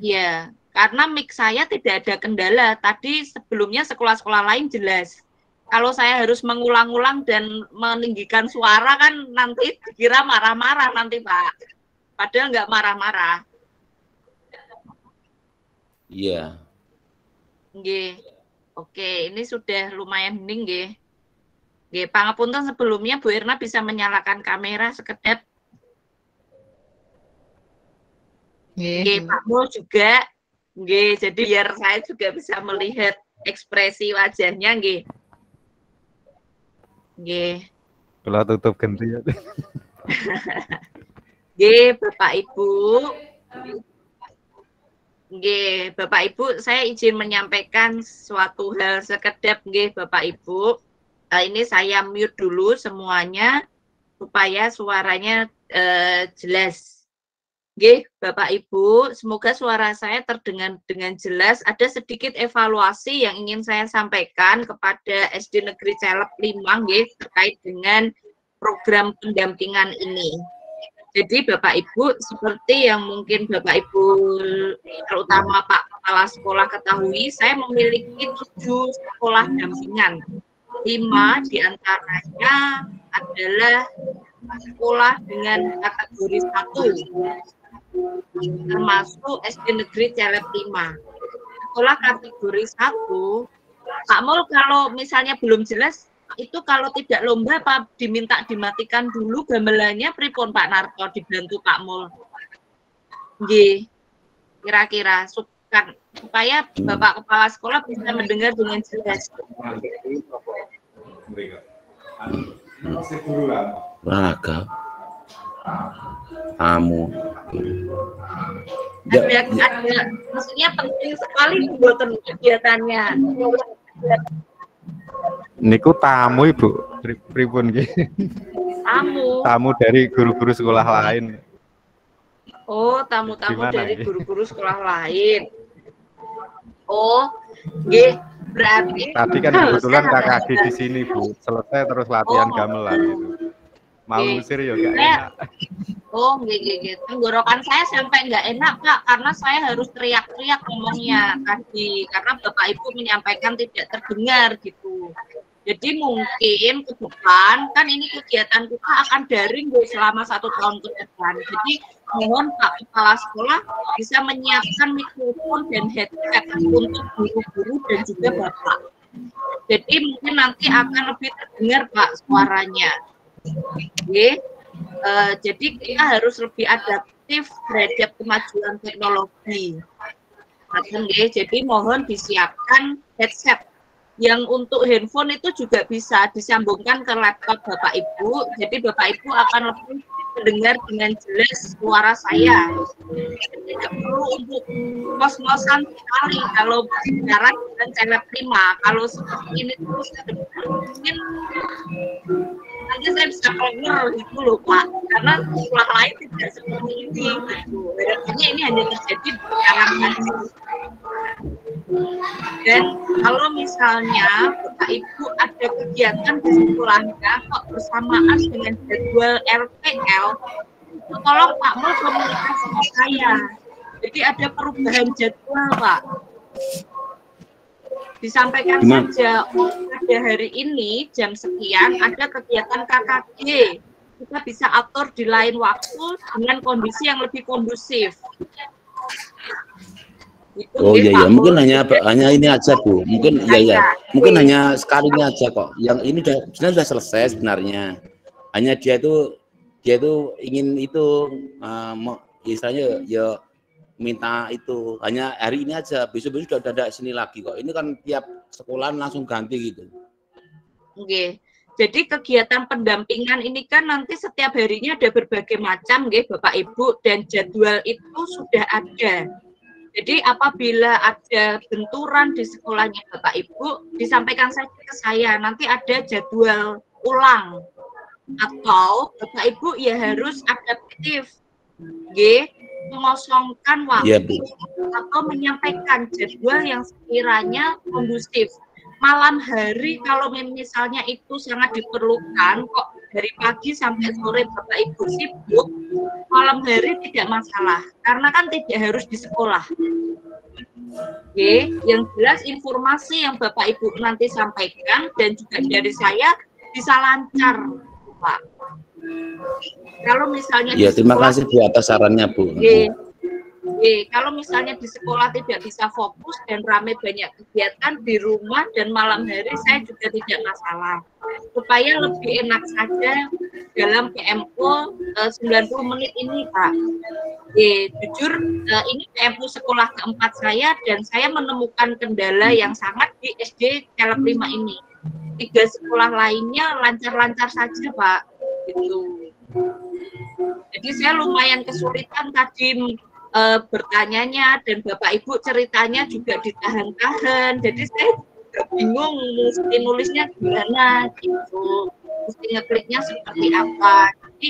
Ya, karena mic saya tidak ada kendala. Tadi sebelumnya sekolah-sekolah lain jelas. Kalau saya harus mengulang-ulang dan meninggikan suara kan nanti dikira marah-marah nanti Pak. Padahal nggak marah-marah. Iya. Nggih. Oke, ini sudah lumayan hening nggih. Nggih, pangapunten sebelumnya Bu Erna bisa menyalakan kamera sekedap. Nggih, Pak Mul juga. Nggih, jadi biar saya juga bisa melihat ekspresi wajahnya nggih. Nggih. Kalau tutup ganti ya. Nggih, Bapak Ibu. Nggih, Bapak Ibu, saya izin menyampaikan suatu hal sekedap nggih, Bapak Ibu. Ini saya mute dulu semuanya supaya suaranya jelas. Nggih, Bapak Ibu, semoga suara saya terdengar dengan jelas. Ada sedikit evaluasi yang ingin saya sampaikan kepada SD Negeri Celep 5 nggih, terkait dengan program pendampingan ini. Jadi Bapak Ibu, seperti yang mungkin Bapak Ibu, terutama Pak Kepala Sekolah ketahui, saya memiliki 7 sekolah dampingan. 5 diantaranya adalah sekolah dengan kategori 1, termasuk SD Negeri Celep 5. Sekolah kategori 1, Pak Mul kalau misalnya belum jelas, itu kalau tidak lomba apa diminta dimatikan dulu gamelannya pripun Pak Narto, dibantu Pak Mul. Nggih. Kira-kira supaya Bapak Kepala Sekolah bisa mendengar dengan jelas. Raga. Kamu. Ada, maksudnya penting sekali buat kegiatannya. Niku tamu Ibu, pripun nggih? Tamu dari guru-guru sekolah lain. Oh, tamu-tamu dari guru-guru sekolah lain. Oh, nggih, berarti tadi kan kebetulan KKG di sini Bu, selesai terus latihan gamelan gitu. Mau ngusir ya gak enak. Oh, nggih. Tenggorokan saya sampai nggak enak Pak, karena saya harus teriak-teriak ngomongnya tadi, karena Bapak Ibu menyampaikan tidak terdengar gitu. Jadi mungkin ke depan kan ini kegiatan kita akan daring selama 1 tahun ke depan. Jadi mohon Pak Kepala Sekolah bisa menyiapkan mikrofon dan headset untuk guru-guru dan juga Bapak. Jadi mungkin nanti akan lebih terdengar Pak suaranya. Oke. Jadi kita harus lebih adaptif terhadap kemajuan teknologi. Jadi mohon disiapkan headset. Yang untuk handphone itu juga bisa disambungkan ke laptop Bapak Ibu. Jadi Bapak Ibu akan lebih mendengar dengan jelas suara saya. Tidak perlu untuk ngos-ngosan sekali kalau bicara dengan Celep 5. Kalau seperti ini terus mungkin nanti saya bisa keluar gitu loh Pak. Karena sekolah lain tidak seperti ini. Gitu. Berarti ini hanya terjadi di kalangan. Dan kalau misalnya Bapak Ibu ada kegiatan di sekolahnya kok bersamaan dengan jadwal RPL, tolong Pak Mul komunikasi sama saya. Jadi ada perubahan jadwal Pak. Disampaikan saja, pada hari ini jam sekian ada kegiatan KKG. Kita bisa atur di lain waktu dengan kondisi yang lebih kondusif. Oh iya ya, mungkin hanya ini aja Bu. Mungkin mungkin hanya sekali ini aja kok. Yang ini sebenarnya sudah selesai sebenarnya. Hanya dia itu ingin itu istilahnya ya minta itu hanya hari ini aja. Besok sudah ada sini lagi kok. Ini kan tiap sekolah langsung ganti gitu. Oke. Jadi kegiatan pendampingan ini kan nanti setiap harinya ada berbagai macam nggih Bapak Ibu, dan jadwal itu sudah ada. Jadi apabila ada benturan di sekolahnya Bapak Ibu, disampaikan saja ke saya, nanti ada jadwal ulang. Atau Bapak Ibu ya harus adaptif, mengosongkan waktu atau menyampaikan jadwal yang sekiranya kondusif. Malam hari kalau misalnya itu sangat diperlukan, kok dari pagi sampai sore Bapak Ibu sibuk, malam hari tidak masalah, karena kan tidak harus di sekolah. Oke, yang jelas informasi yang Bapak Ibu nanti sampaikan dan juga dari saya bisa lancar, Pak. Kalau misalnya ya, terima kasih Bu atas sarannya Bu. Kalau misalnya di sekolah tidak bisa fokus dan ramai banyak kegiatan di rumah dan malam hari, saya juga tidak masalah. Supaya lebih enak saja dalam PMO 90 menit ini Pak. Jujur ini PMO sekolah keempat saya dan saya menemukan kendala yang sangat di SD Celep 5 ini. 3 sekolah lainnya lancar-lancar saja Pak. Gitu. Jadi saya lumayan kesulitan tadi bertanyanya, dan Bapak Ibu ceritanya juga ditahan-tahan, jadi saya bingung mesti nulisnya gimana gitu, mesti ngekliknya seperti apa. Jadi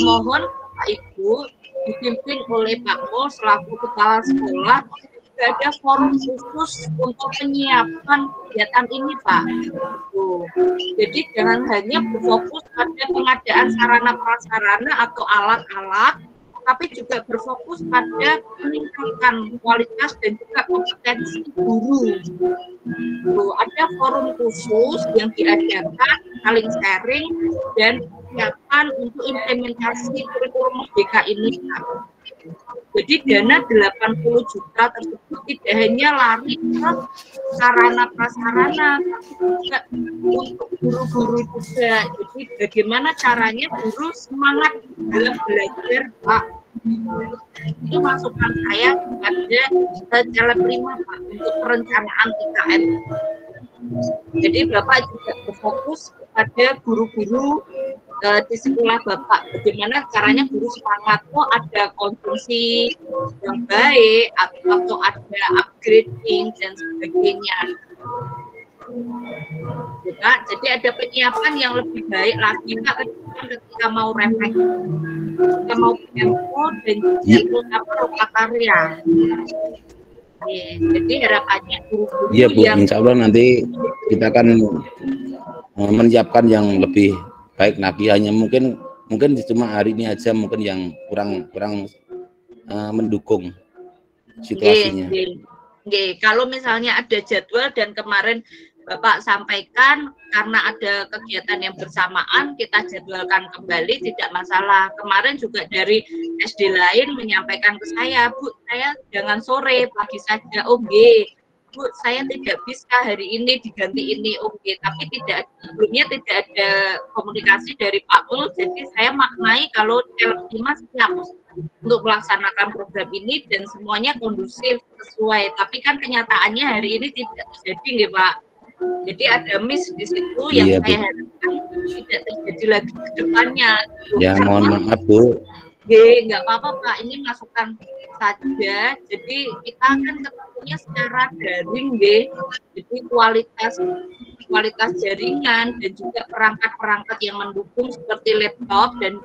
mohon Pak Ibu dipimpin oleh Pak Mul selaku kepala sekolah, juga ada forum khusus untuk penyiapan kegiatan ini Pak. Jadi jangan hanya berfokus pada pengadaan sarana prasarana atau alat-alat, tapi juga berfokus pada meningkatkan kualitas dan juga kompetensi guru. Ada forum khusus yang diadakan, saling sharing, dan persiapan untuk implementasi kurikulum Merdeka ini, Pak. Jadi dana 80 juta tersebut tidak hanya lari ke sarana prasarana, tapi juga untuk guru-guru juga. Jadi bagaimana caranya guru semangat dalam belajar, Pak. Itu masukan saya kepada calon prima, Pak, untuk perencanaan IKN. Jadi Bapak juga berfokus kepada guru-guru di sekolah Bapak, bagaimana caranya guru semangat, ada konsumsi yang baik atau ada upgrading dan sebagainya. Ya, jadi ada penyiapan yang lebih baik lagi Pak ketika mau refleks, ketika mau PMO dan juga karya. Jadi harapannya guru-guru yang insya Allah nanti kita akan menyiapkan yang lebih baik lagi. Hanya mungkin cuma hari ini aja mungkin yang kurang mendukung situasinya. Kalau misalnya ada jadwal dan kemarin Bapak sampaikan karena ada kegiatan yang bersamaan kita jadwalkan kembali, tidak masalah. Kemarin juga dari SD lain menyampaikan ke saya, Bu, saya jangan sore, pagi saja. Bu, saya tidak bisa hari ini diganti ini, tapi sebelumnya tidak ada komunikasi dari Pak Mul, jadi saya maknai kalau CLP siap untuk melaksanakan program ini dan semuanya kondusif sesuai. Tapi kan kenyataannya hari ini tidak terjadi, nggih Pak. Jadi ada miss di situ yang saya harapkan tidak terjadi lagi ke depannya. Ya, mohon maaf Bu. Nggak apa-apa Pak, ini masukan saja. Jadi kita kan ketemunya secara daring, jadi kualitas jaringan dan juga perangkat-perangkat yang mendukung seperti laptop dan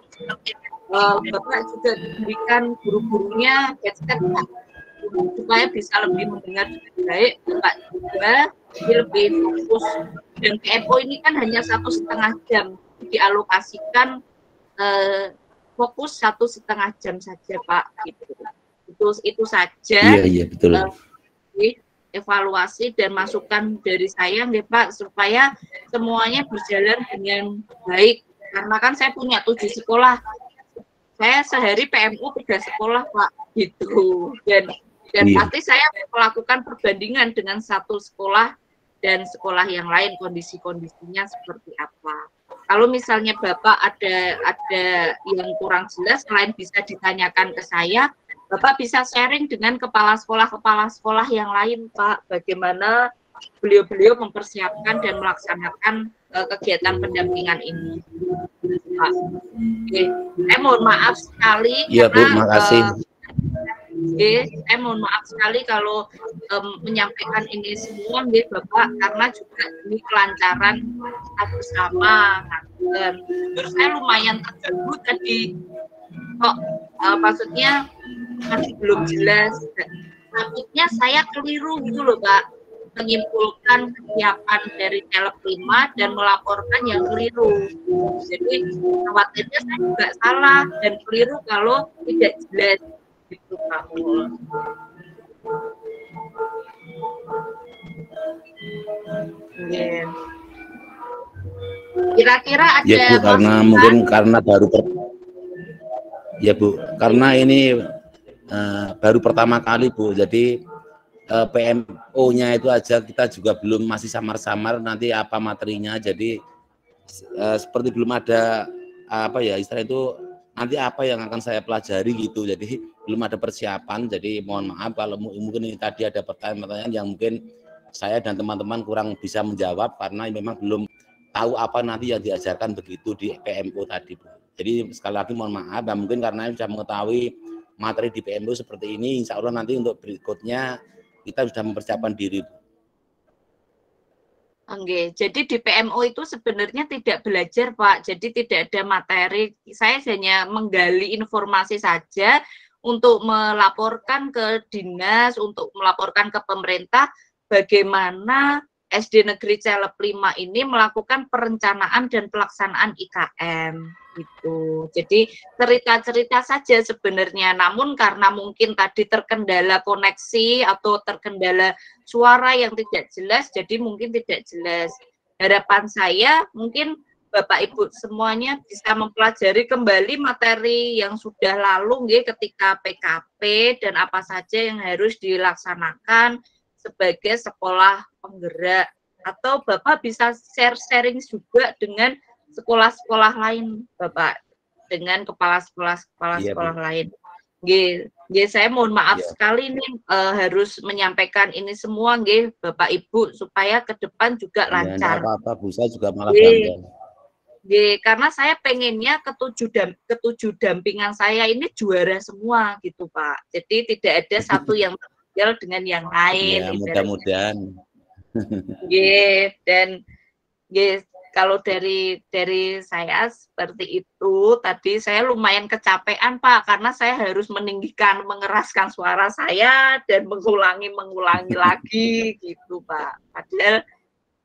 Bapak juga diberikan guru-gurunya headset supaya bisa lebih mendengar dengan baik. Bapak juga lebih fokus, dan PMO ini kan hanya 1,5 jam dialokasikan, fokus 1,5 jam saja Pak, gitu. Itu saja. Iya betul. Evaluasi dan masukan dari saya nih Pak, supaya semuanya berjalan dengan baik. Karena kan saya punya 7 sekolah, saya sehari PMU 3 sekolah Pak, gitu. Dan pasti saya melakukan perbandingan dengan satu sekolah dan sekolah yang lain, kondisi-kondisinya seperti apa. Kalau misalnya Bapak ada yang kurang jelas, selain bisa ditanyakan ke saya, Bapak bisa sharing dengan kepala sekolah yang lain, Pak, bagaimana beliau mempersiapkan dan melaksanakan kegiatan pendampingan ini, Pak. Mohon maaf sekali. Iya Bu, makasih. Saya mohon maaf sekali kalau menyampaikan ini semua, Bapak, karena juga ini kelancaran kita bersama. Dan saya lumayan terganggu tadi, kok maksudnya masih belum jelas. Takutnya saya keliru gitu loh, Pak, menyimpulkan kesiapan dari CLP 5 dan melaporkan yang keliru. Jadi khawatirnya saya juga salah dan keliru kalau tidak jelas. Itu Pak. Kira-kira ada ya Bu, karena mungkin karena baru ya Bu, karena ini baru pertama kali Bu, jadi PMO-nya itu aja kita juga belum, masih samar-samar nanti apa materinya, jadi seperti belum ada apa ya istilah itu, nanti apa yang akan saya pelajari gitu, jadi belum ada persiapan. Jadi mohon maaf kalau mungkin ini tadi ada pertanyaan-pertanyaan yang mungkin saya dan teman-teman kurang bisa menjawab karena memang belum tahu apa nanti yang diajarkan begitu di PMO tadi Bu. Jadi sekali lagi mohon maaf, dan mungkin karena sudah mengetahui materi di PMO seperti ini, insya Allah nanti untuk berikutnya kita sudah mempersiapkan diri Bu. Oke, jadi di PMO itu sebenarnya tidak belajar Pak, jadi tidak ada materi. Saya hanya menggali informasi saja untuk melaporkan ke dinas, untuk melaporkan ke pemerintah bagaimana SD Negeri Celep 5 ini melakukan perencanaan dan pelaksanaan IKN gitu. Jadi cerita-cerita saja sebenarnya, namun karena mungkin tadi terkendala koneksi atau terkendala suara yang tidak jelas, jadi mungkin tidak jelas. Harapan saya mungkin Bapak Ibu semuanya bisa mempelajari kembali materi yang sudah lalu nggih ketika PKP dan apa saja yang harus dilaksanakan sebagai sekolah penggerak, atau Bapak bisa sharing juga dengan sekolah-sekolah lain Bapak, dengan kepala sekolah lain. Nggih, saya mohon maaf sekali nih harus menyampaikan ini semua nggih Bapak Ibu supaya ke depan juga lancar. Enggak apa-apa, Bu, saya juga malah bangga. Karena saya pengennya ketujuh dampingan saya ini juara semua gitu Pak. Jadi tidak ada satu yang tertinggal dengan yang lain. Ya, mudah-mudahan. Dan kalau dari saya seperti itu, tadi saya lumayan kecapean Pak, karena saya harus mengeraskan suara saya dan mengulangi lagi gitu Pak. Padahal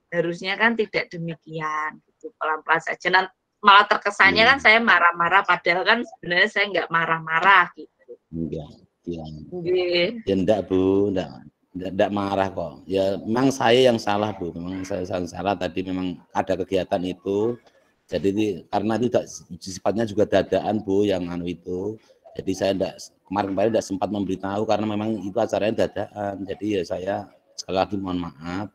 harusnya kan tidak demikian, gitu, pelan-pelan saja. Dan malah terkesannya kan saya marah-marah, padahal kan sebenarnya saya nggak marah-marah gitu. Enggak, ya. Ya enggak Bu, enggak marah kok. Ya memang saya yang salah Bu, memang saya yang salah tadi, memang ada kegiatan itu. Jadi karena itu sifatnya juga dadaan Bu yang itu. Jadi saya kemarin enggak sempat memberitahu karena memang itu acaranya dadaan. Jadi ya saya sekali lagi mohon maaf.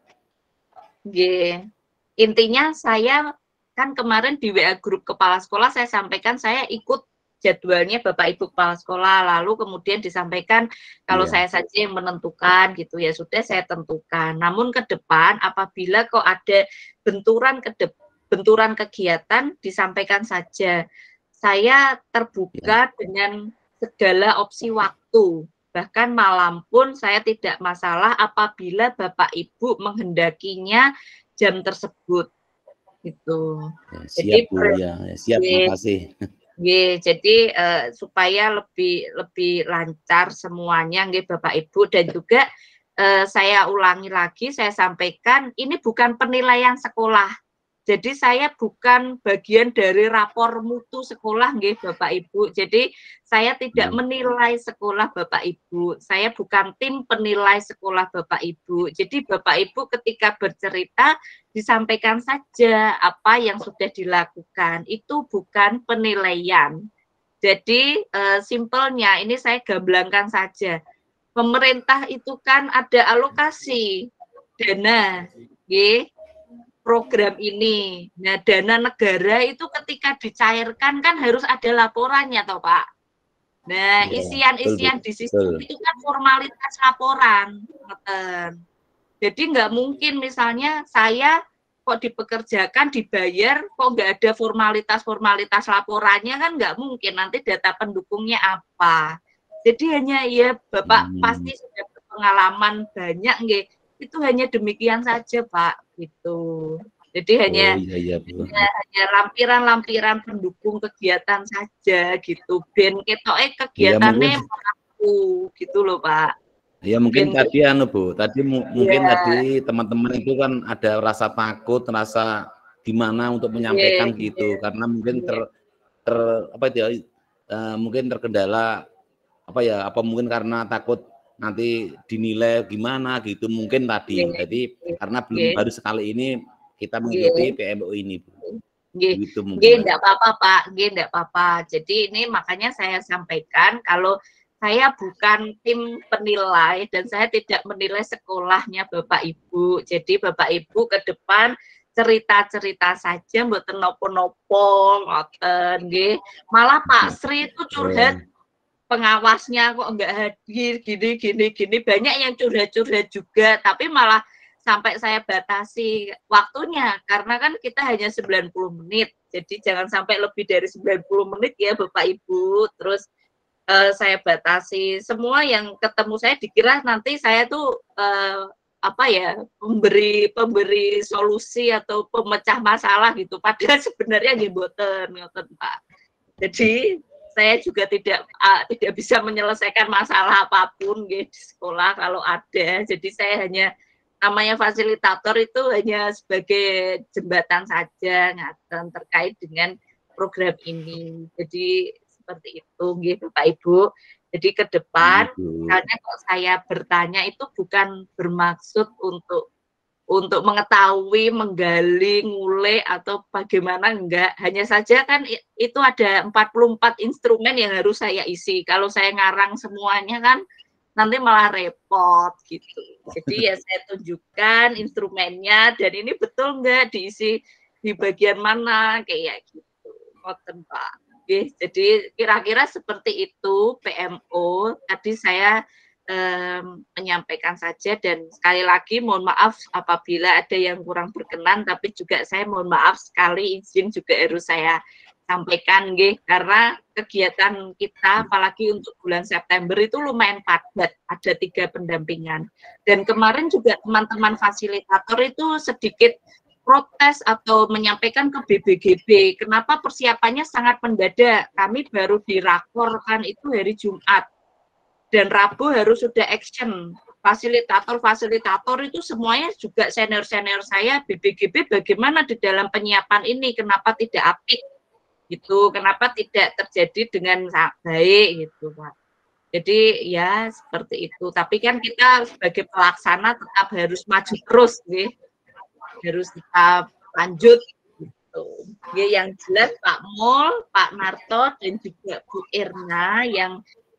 Intinya saya kan kemarin di WA grup kepala sekolah saya sampaikan saya ikut jadwalnya Bapak Ibu kepala sekolah, lalu kemudian disampaikan kalau saya saja yang menentukan gitu, ya sudah saya tentukan. Namun ke depan apabila kok ada benturan kegiatan disampaikan saja. Saya terbuka dengan segala opsi waktu. Bahkan malam pun saya tidak masalah apabila Bapak Ibu menghendakinya jam tersebut gitu. Siap Bu, ya siap, terima kasih. Jadi supaya lebih lancar semuanya nggih Bapak Ibu, dan juga saya ulangi lagi, saya sampaikan ini bukan penilaian sekolah. Jadi saya bukan bagian dari rapor mutu sekolah nggih Bapak Ibu. Jadi saya tidak menilai sekolah Bapak Ibu. Saya bukan tim penilai sekolah Bapak Ibu. Jadi Bapak Ibu ketika bercerita disampaikan saja apa yang sudah dilakukan. Itu bukan penilaian. Jadi simpelnya ini saya gamblangkan saja. Pemerintah itu kan ada alokasi dana, nggih, program ini. Nah, dana negara itu ketika dicairkan kan harus ada laporannya toh Pak. Nah, isian-isian di sistem itu kan formalitas laporan. Jadi nggak mungkin misalnya saya kok dipekerjakan, dibayar, kok nggak ada formalitas laporannya, kan nggak mungkin. Nanti data pendukungnya apa. Jadi hanya ya Bapak pasti sudah berpengalaman banyak nggih. Itu hanya demikian saja Pak gitu. Jadi hanya lampiran-lampiran pendukung kegiatan saja gitu. Ben ketoke kegiatannya mengaku gitu loh Pak. Ya mungkin tadi Bu, tadi mungkin tadi teman-teman itu kan ada rasa takut, rasa gimana untuk menyampaikan gitu, karena mungkin mungkin terkendala apa mungkin karena takut nanti dinilai gimana gitu mungkin tadi. Jadi karena baru sekali ini kita mengikuti PMU ini. Gitu mungkin. Enggak apa-apa Pak, enggak apa-apa. Jadi ini makanya saya sampaikan kalau saya bukan tim penilai dan saya tidak menilai sekolahnya Bapak Ibu. Jadi Bapak Ibu ke depan cerita-cerita saja mboten nopo-nopo ngoten nggih. Malah Pak Sri itu curhat, pengawasnya kok enggak hadir gini banyak yang curhat-curhat juga, tapi malah sampai saya batasi waktunya karena kan kita hanya 90 menit. Jadi jangan sampai lebih dari 90 menit ya Bapak Ibu. Terus saya batasi semua yang ketemu saya, dikira nanti saya tuh pemberi solusi atau pemecah masalah gitu. Padahal sebenarnya nggih mboten ngoten Pak. Jadi saya juga tidak bisa menyelesaikan masalah apapun di sekolah kalau ada. Jadi saya hanya namanya fasilitator itu hanya sebagai jembatan saja ngaten terkait dengan program ini. Jadi seperti itu gitu Bapak Ibu. Jadi ke depan karena kok saya bertanya itu bukan bermaksud untuk untuk mengetahui, menggali, ngulik atau bagaimana enggak. Hanya saja kan itu ada 44 instrumen yang harus saya isi. Kalau saya ngarang semuanya kan nanti malah repot gitu. Jadi ya saya tunjukkan instrumennya dan ini betul enggak diisi di bagian mana kayak gitu. Ngoten Pak. Oke, jadi kira-kira seperti itu PMO. Tadi saya menyampaikan saja dan sekali lagi mohon maaf apabila ada yang kurang berkenan, tapi juga saya mohon maaf sekali izin juga harus saya sampaikan karena kegiatan kita apalagi untuk bulan September itu lumayan padat, ada 3 pendampingan dan kemarin juga teman-teman fasilitator itu sedikit protes atau menyampaikan ke BBGB kenapa persiapannya sangat mendadak, kami baru dirakorkan itu hari Jumat dan Rabu harus sudah action. Fasilitator itu semuanya juga senior-senior saya, BBGB bagaimana di dalam penyiapan ini, kenapa tidak apik gitu, kenapa tidak terjadi dengan baik gitu Pak. Jadi ya seperti itu, tapi kan kita sebagai pelaksana tetap harus maju terus harus tetap lanjut gitu. Yang jelas Pak Mul, Pak Narto dan juga Bu Irna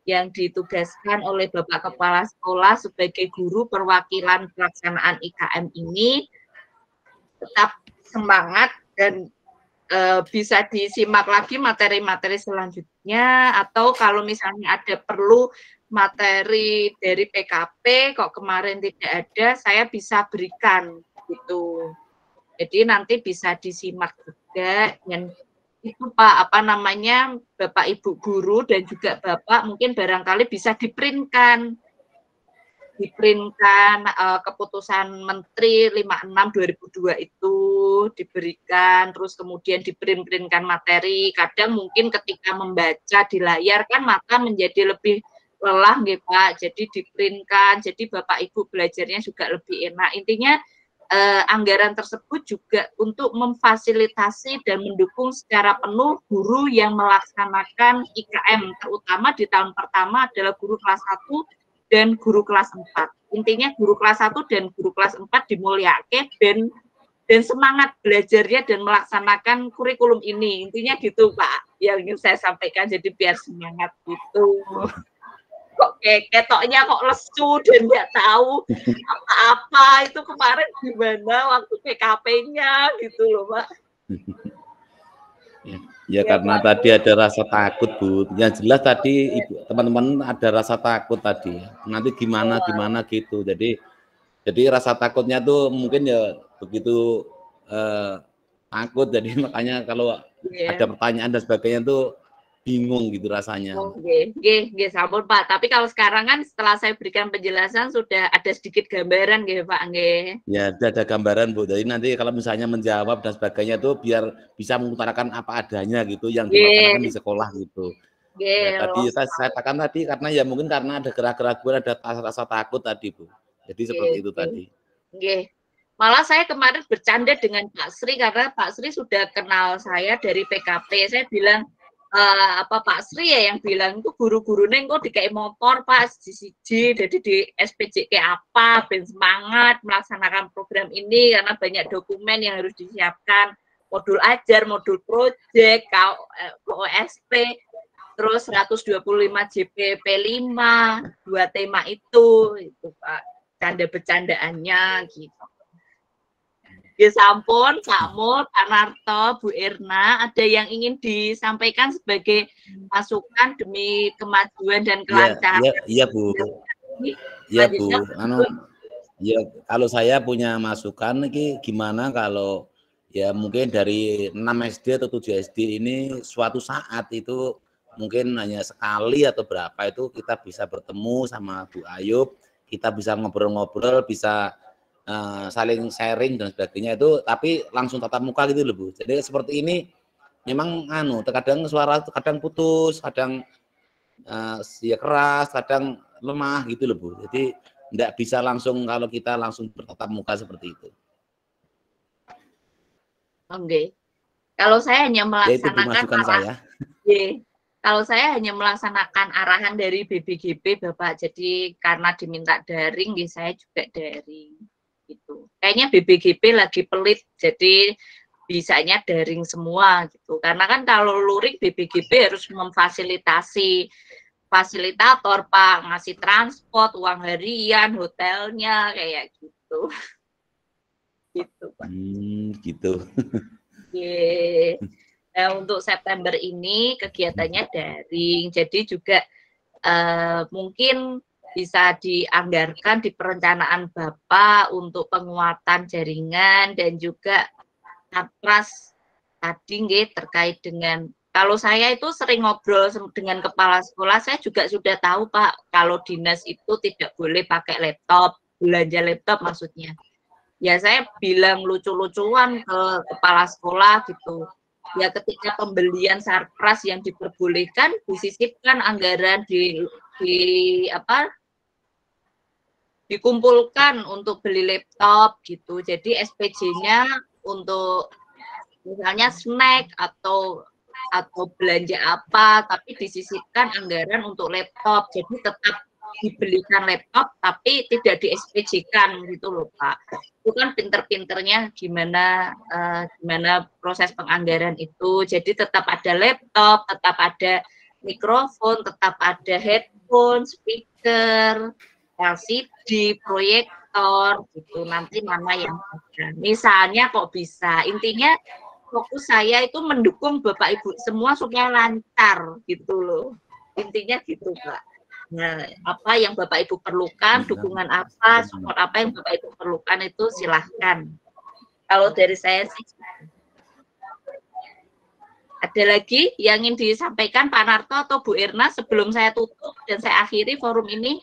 yang ditugaskan oleh Bapak Kepala Sekolah sebagai guru perwakilan pelaksanaan IKM ini tetap semangat dan bisa disimak lagi materi-materi selanjutnya atau kalau misalnya ada perlu materi dari PKP kok kemarin tidak ada, saya bisa berikan gitu. Jadi nanti bisa disimak juga dan itu Pak, Bapak Ibu guru dan juga Bapak mungkin barangkali bisa diprintkan keputusan Menteri 56/2002 itu diberikan, terus kemudian diprintkan materi. Kadang mungkin ketika membaca di layar kan mata menjadi lebih lelah Pak, jadi diprintkan, jadi Bapak Ibu belajarnya juga lebih enak. Intinya anggaran tersebut juga untuk memfasilitasi dan mendukung secara penuh guru yang melaksanakan IKM, terutama di tahun pertama adalah guru kelas 1 dan guru kelas 4. Intinya guru kelas 1 dan guru kelas 4 dimuliakan dan semangat belajarnya dan melaksanakan kurikulum ini. Intinya gitu Pak, yang ingin saya sampaikan, jadi biar semangat gitu. Kok ketoknya kok lesu dan nggak tahu apa-apa itu kemarin gimana waktu PKP-nya gitu loh Pak. Ya karena tadi ada rasa takut Bu. Yang jelas tadi teman-teman ada rasa takut tadi. Nanti gimana gitu. Jadi rasa takutnya tuh mungkin ya begitu takut. Jadi makanya kalau ada pertanyaan dan sebagainya tuh bingung gitu rasanya. Sampun Pak. Tapi kalau sekarang kan setelah saya berikan penjelasan sudah ada sedikit gambaran Pak. Ya, ada gambaran Bu. Jadi nanti kalau misalnya menjawab dan sebagainya tuh biar bisa mengutarakan apa adanya gitu yang dilaksanakan di sekolah gitu. Ya, tadi saya katakan tadi karena ya mungkin karena ada keraguan, ada rasa takut tadi Bu. Jadi seperti itu tadi. Malah saya kemarin bercanda dengan Pak Sri karena Pak Sri sudah kenal saya dari PKP. Saya bilang Pak Sri ya yang bilang itu guru-gurunya kok dikai motor Pak siji jadi di SPJK apa ben semangat melaksanakan program ini karena banyak dokumen yang harus disiapkan, modul ajar, modul proyek, KOSP, terus 125 JPP 5, 2 tema itu Pak, canda-bercandaannya gitu. Ya sampun, Pak Mul, Pak Narto, Bu Irna, ada yang ingin disampaikan sebagai masukan demi kemajuan dan kelancaran? Iya Bu. Iya Bu. Ya kalau saya punya masukan ini gimana kalau ya mungkin dari 6 SD atau 7 SD ini suatu saat itu mungkin hanya sekali atau berapa itu kita bisa bertemu sama Bu Ayub, kita bisa ngobrol-ngobrol, bisa saling sharing dan sebagainya itu, tapi langsung tatap muka gitu loh Bu. Jadi seperti ini memang terkadang suara kadang putus, kadang ya keras, kadang lemah gitu loh Bu. Jadi enggak bisa langsung kalau kita langsung bertatap muka seperti itu. Oke. Kalau saya hanya melaksanakan Kalau saya hanya melaksanakan arahan dari BBGB Bapak. Jadi karena diminta daring, saya juga daring. gitu. Kayaknya BBGP lagi pelit, jadi bisanya daring semua gitu. Karena kan kalau luring BBGP harus memfasilitasi fasilitator, Pak, ngasih transport, uang harian, hotelnya kayak gitu. Gitu, Pak. Gitu. Ye. Nah, untuk September ini kegiatannya daring, jadi juga mungkin bisa dianggarkan di perencanaan Bapak untuk penguatan jaringan dan juga Satpras tadi nggih terkait dengan kalau saya itu sering ngobrol dengan kepala sekolah, saya juga sudah tahu Pak, kalau dinas itu tidak boleh pakai laptop, belanja laptop maksudnya. Ya saya bilang lucu-lucuan ke kepala sekolah gitu. Ya ketika pembelian Sarpras yang diperbolehkan disisipkan anggaran dikumpulkan untuk beli laptop gitu. Jadi SPJ-nya untuk misalnya snack atau belanja apa, tapi disisipkan anggaran untuk laptop. Jadi tetap dibelikan laptop, tapi tidak di SPJ-kan gitu loh Pak. Itu kan pinter-pinternya gimana proses penganggaran itu. Jadi tetap ada laptop, tetap ada mikrofon, tetap ada headphone, speaker, LCD, proyektor, gitu. Nanti mana yang ada. Misalnya kok bisa. Intinya fokus saya itu mendukung Bapak Ibu semua supaya lancar gitu loh. Intinya gitu Pak. Nah, apa yang Bapak Ibu perlukan, dukungan apa, support apa yang Bapak Ibu perlukan itu silahkan. Kalau dari saya sih. Ada lagi yang ingin disampaikan Pak Narto atau Bu Irna sebelum saya tutup dan saya akhiri forum ini?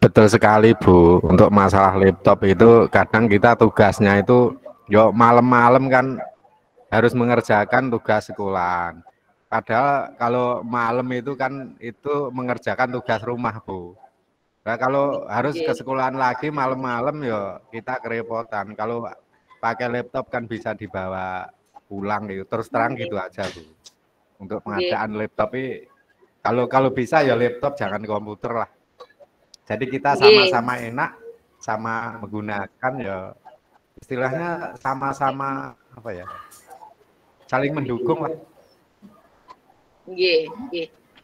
Betul sekali Bu, untuk masalah laptop itu kadang kita tugasnya itu yo malam-malam kan harus mengerjakan tugas sekolah. Padahal kalau malam itu kan itu mengerjakan tugas rumah Bu. Nah, kalau harus ke sekolahan lagi malam-malam ya kita kerepotan. Kalau pakai laptop kan bisa dibawa pulang gitu. Terus terang gitu aja Bu. Untuk pengadaan laptop ini kalau bisa ya laptop jangan komputer lah. Jadi kita sama-sama enak, sama menggunakan ya istilahnya sama-sama apa ya? Saling mendukung lah.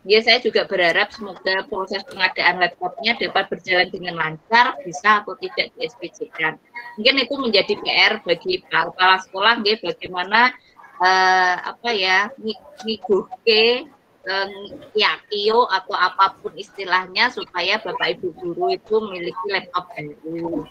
Ya, saya juga berharap semoga proses pengadaan laptopnya dapat berjalan dengan lancar, bisa atau tidak di SPJ-kan. Mungkin itu menjadi PR bagi kepala sekolah, bagaimana ngiguhke yakio atau apapun istilahnya supaya Bapak Ibu guru itu memiliki laptop baru.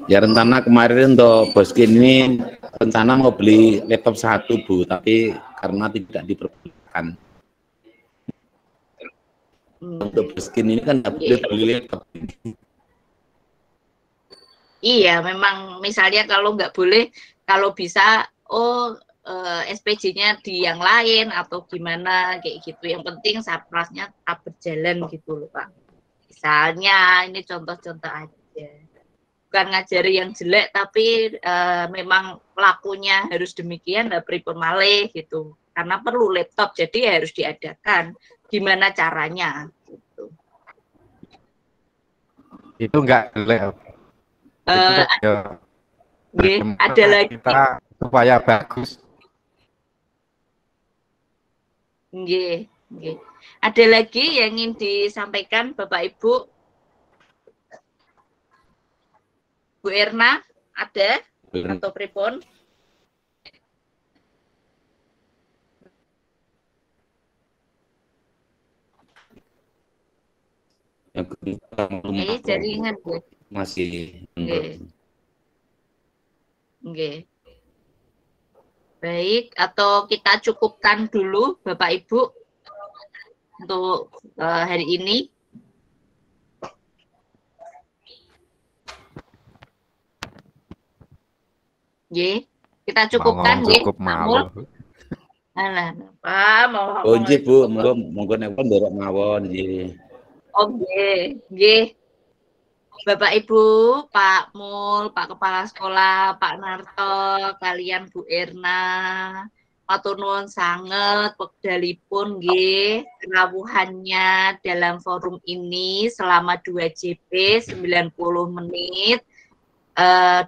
Ya rencana kemarin untuk Boskin ini rencana mau beli laptop 1 Bu, tapi karena tidak diperbolehkan. Untuk Boskin ini kan tidak boleh beli laptop. Iya, memang misalnya kalau nggak boleh, kalau bisa SPJ-nya di yang lain atau gimana kayak gitu. Yang penting Sarprasnya tetap berjalan gitu loh Pak. Misalnya ini contoh-contoh aja. Bukan ngajari yang jelek, tapi memang pelakunya harus demikian, pripun malih gitu. Karena perlu laptop, jadi harus diadakan. Gimana caranya? Gitu. Itu enggak jelek. Ada lagi. Kita supaya bagus. Ada lagi yang ingin disampaikan Bapak Ibu? Bu Erna, ada? Atau pripun? Jaringan Bu. Masih. Baik, atau kita cukupkan dulu Bapak Ibu untuk hari ini. Kita cukupkan cukup malu. Pak mau. Oh nggih Bu, monggo nek ndorok mawon nggih. Bapak Ibu, Pak Mul, Pak Kepala Sekolah, Pak Narto, kalian Bu Erna, Matur nuwun sanget wekdalipun nggih rawuhannya dalam forum ini selama 2 JP 90 menit.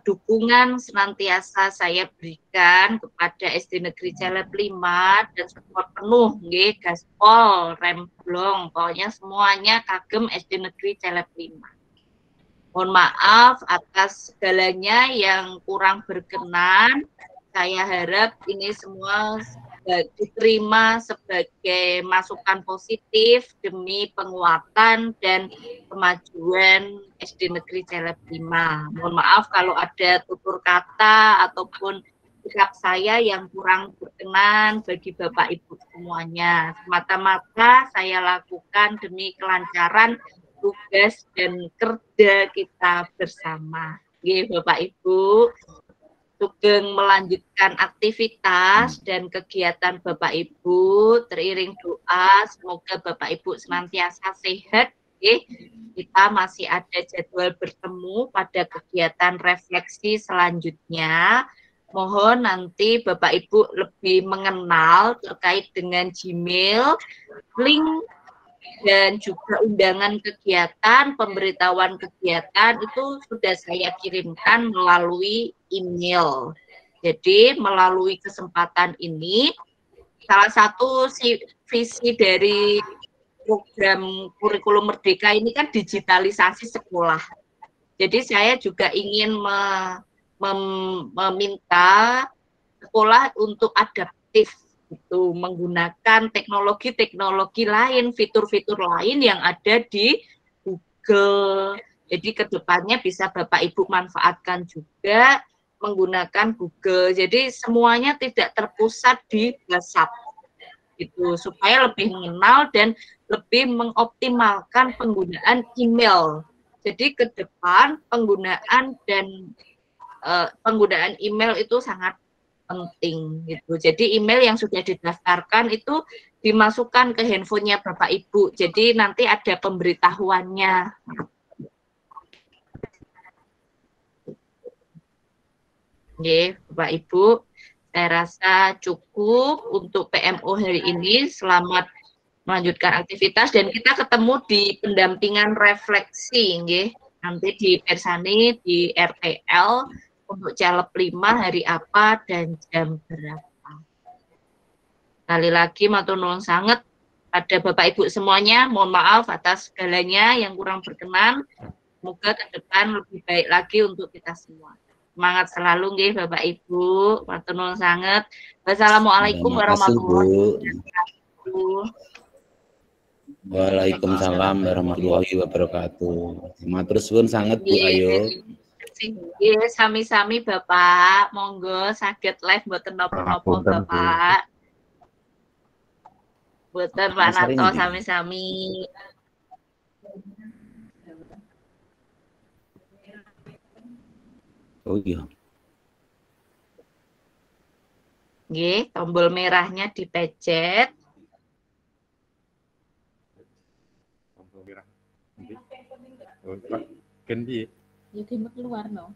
Dukungan senantiasa saya berikan kepada SD Negeri Celeb 5 dan support penuh nggih gaspol remblong pokoknya semuanya kagem SD Negeri Celeb 5. Mohon maaf atas segalanya yang kurang berkenan. Saya harap ini semua diterima sebagai masukan positif demi penguatan dan kemajuan SD Negeri Celeb 5. Mohon maaf kalau ada tutur kata ataupun sikap saya yang kurang berkenan bagi Bapak Ibu semuanya. Semata-mata saya lakukan demi kelancaran tugas dan kerja kita bersama. Nggih, Bapak Ibu, sugeng melanjutkan aktivitas dan kegiatan Bapak Ibu teriring doa semoga Bapak Ibu senantiasa sehat. Kita masih ada jadwal bertemu pada kegiatan refleksi selanjutnya. Mohon nanti Bapak Ibu lebih mengenal terkait dengan Gmail, link dan juga undangan kegiatan, pemberitahuan kegiatan itu sudah saya kirimkan melalui email. Jadi melalui kesempatan ini, salah satu visi dari program kurikulum Merdeka ini kan digitalisasi sekolah. Jadi saya juga ingin meminta sekolah untuk adaptif itu menggunakan teknologi-teknologi lain, fitur-fitur lain yang ada di Google. Jadi kedepannya bisa Bapak Ibu manfaatkan juga menggunakan Google. Jadi semuanya tidak terpusat di WhatsApp. Itu supaya lebih mengenal dan lebih mengoptimalkan penggunaan email. Jadi ke depan penggunaan email itu sangat penting gitu. Jadi email yang sudah didaftarkan itu dimasukkan ke handphonenya Bapak Ibu. Jadi nanti ada pemberitahuannya. Oke, Bapak Ibu, saya rasa cukup untuk PMO hari ini. Selamat melanjutkan aktivitas dan kita ketemu di pendampingan refleksi, nggih. Nanti di Persani di RTL untuk Celeb 5 hari apa dan jam berapa. Sekali lagi matur nuwun sangat pada Bapak Ibu semuanya. Mohon maaf atas segalanya yang kurang berkenan. Semoga ke depan lebih baik lagi untuk kita semua. Semangat selalu nggih Bapak Ibu. Matur nuwun sangat. Wassalamualaikum warahmatullahi wabarakatuh. Waalaikumsalam warahmatullahi wabarakatuh. Matur suwun sangat Bu Ayu. Yes, sami-sami Bapak, monggo saged live mboten napa-napa Bapak. Mboten Pak Nato sami-sami. Oh iya. Nggih, tombol merahnya dipencet. Tombol merah. Oh, Pak, kan piye? Ya keluar no.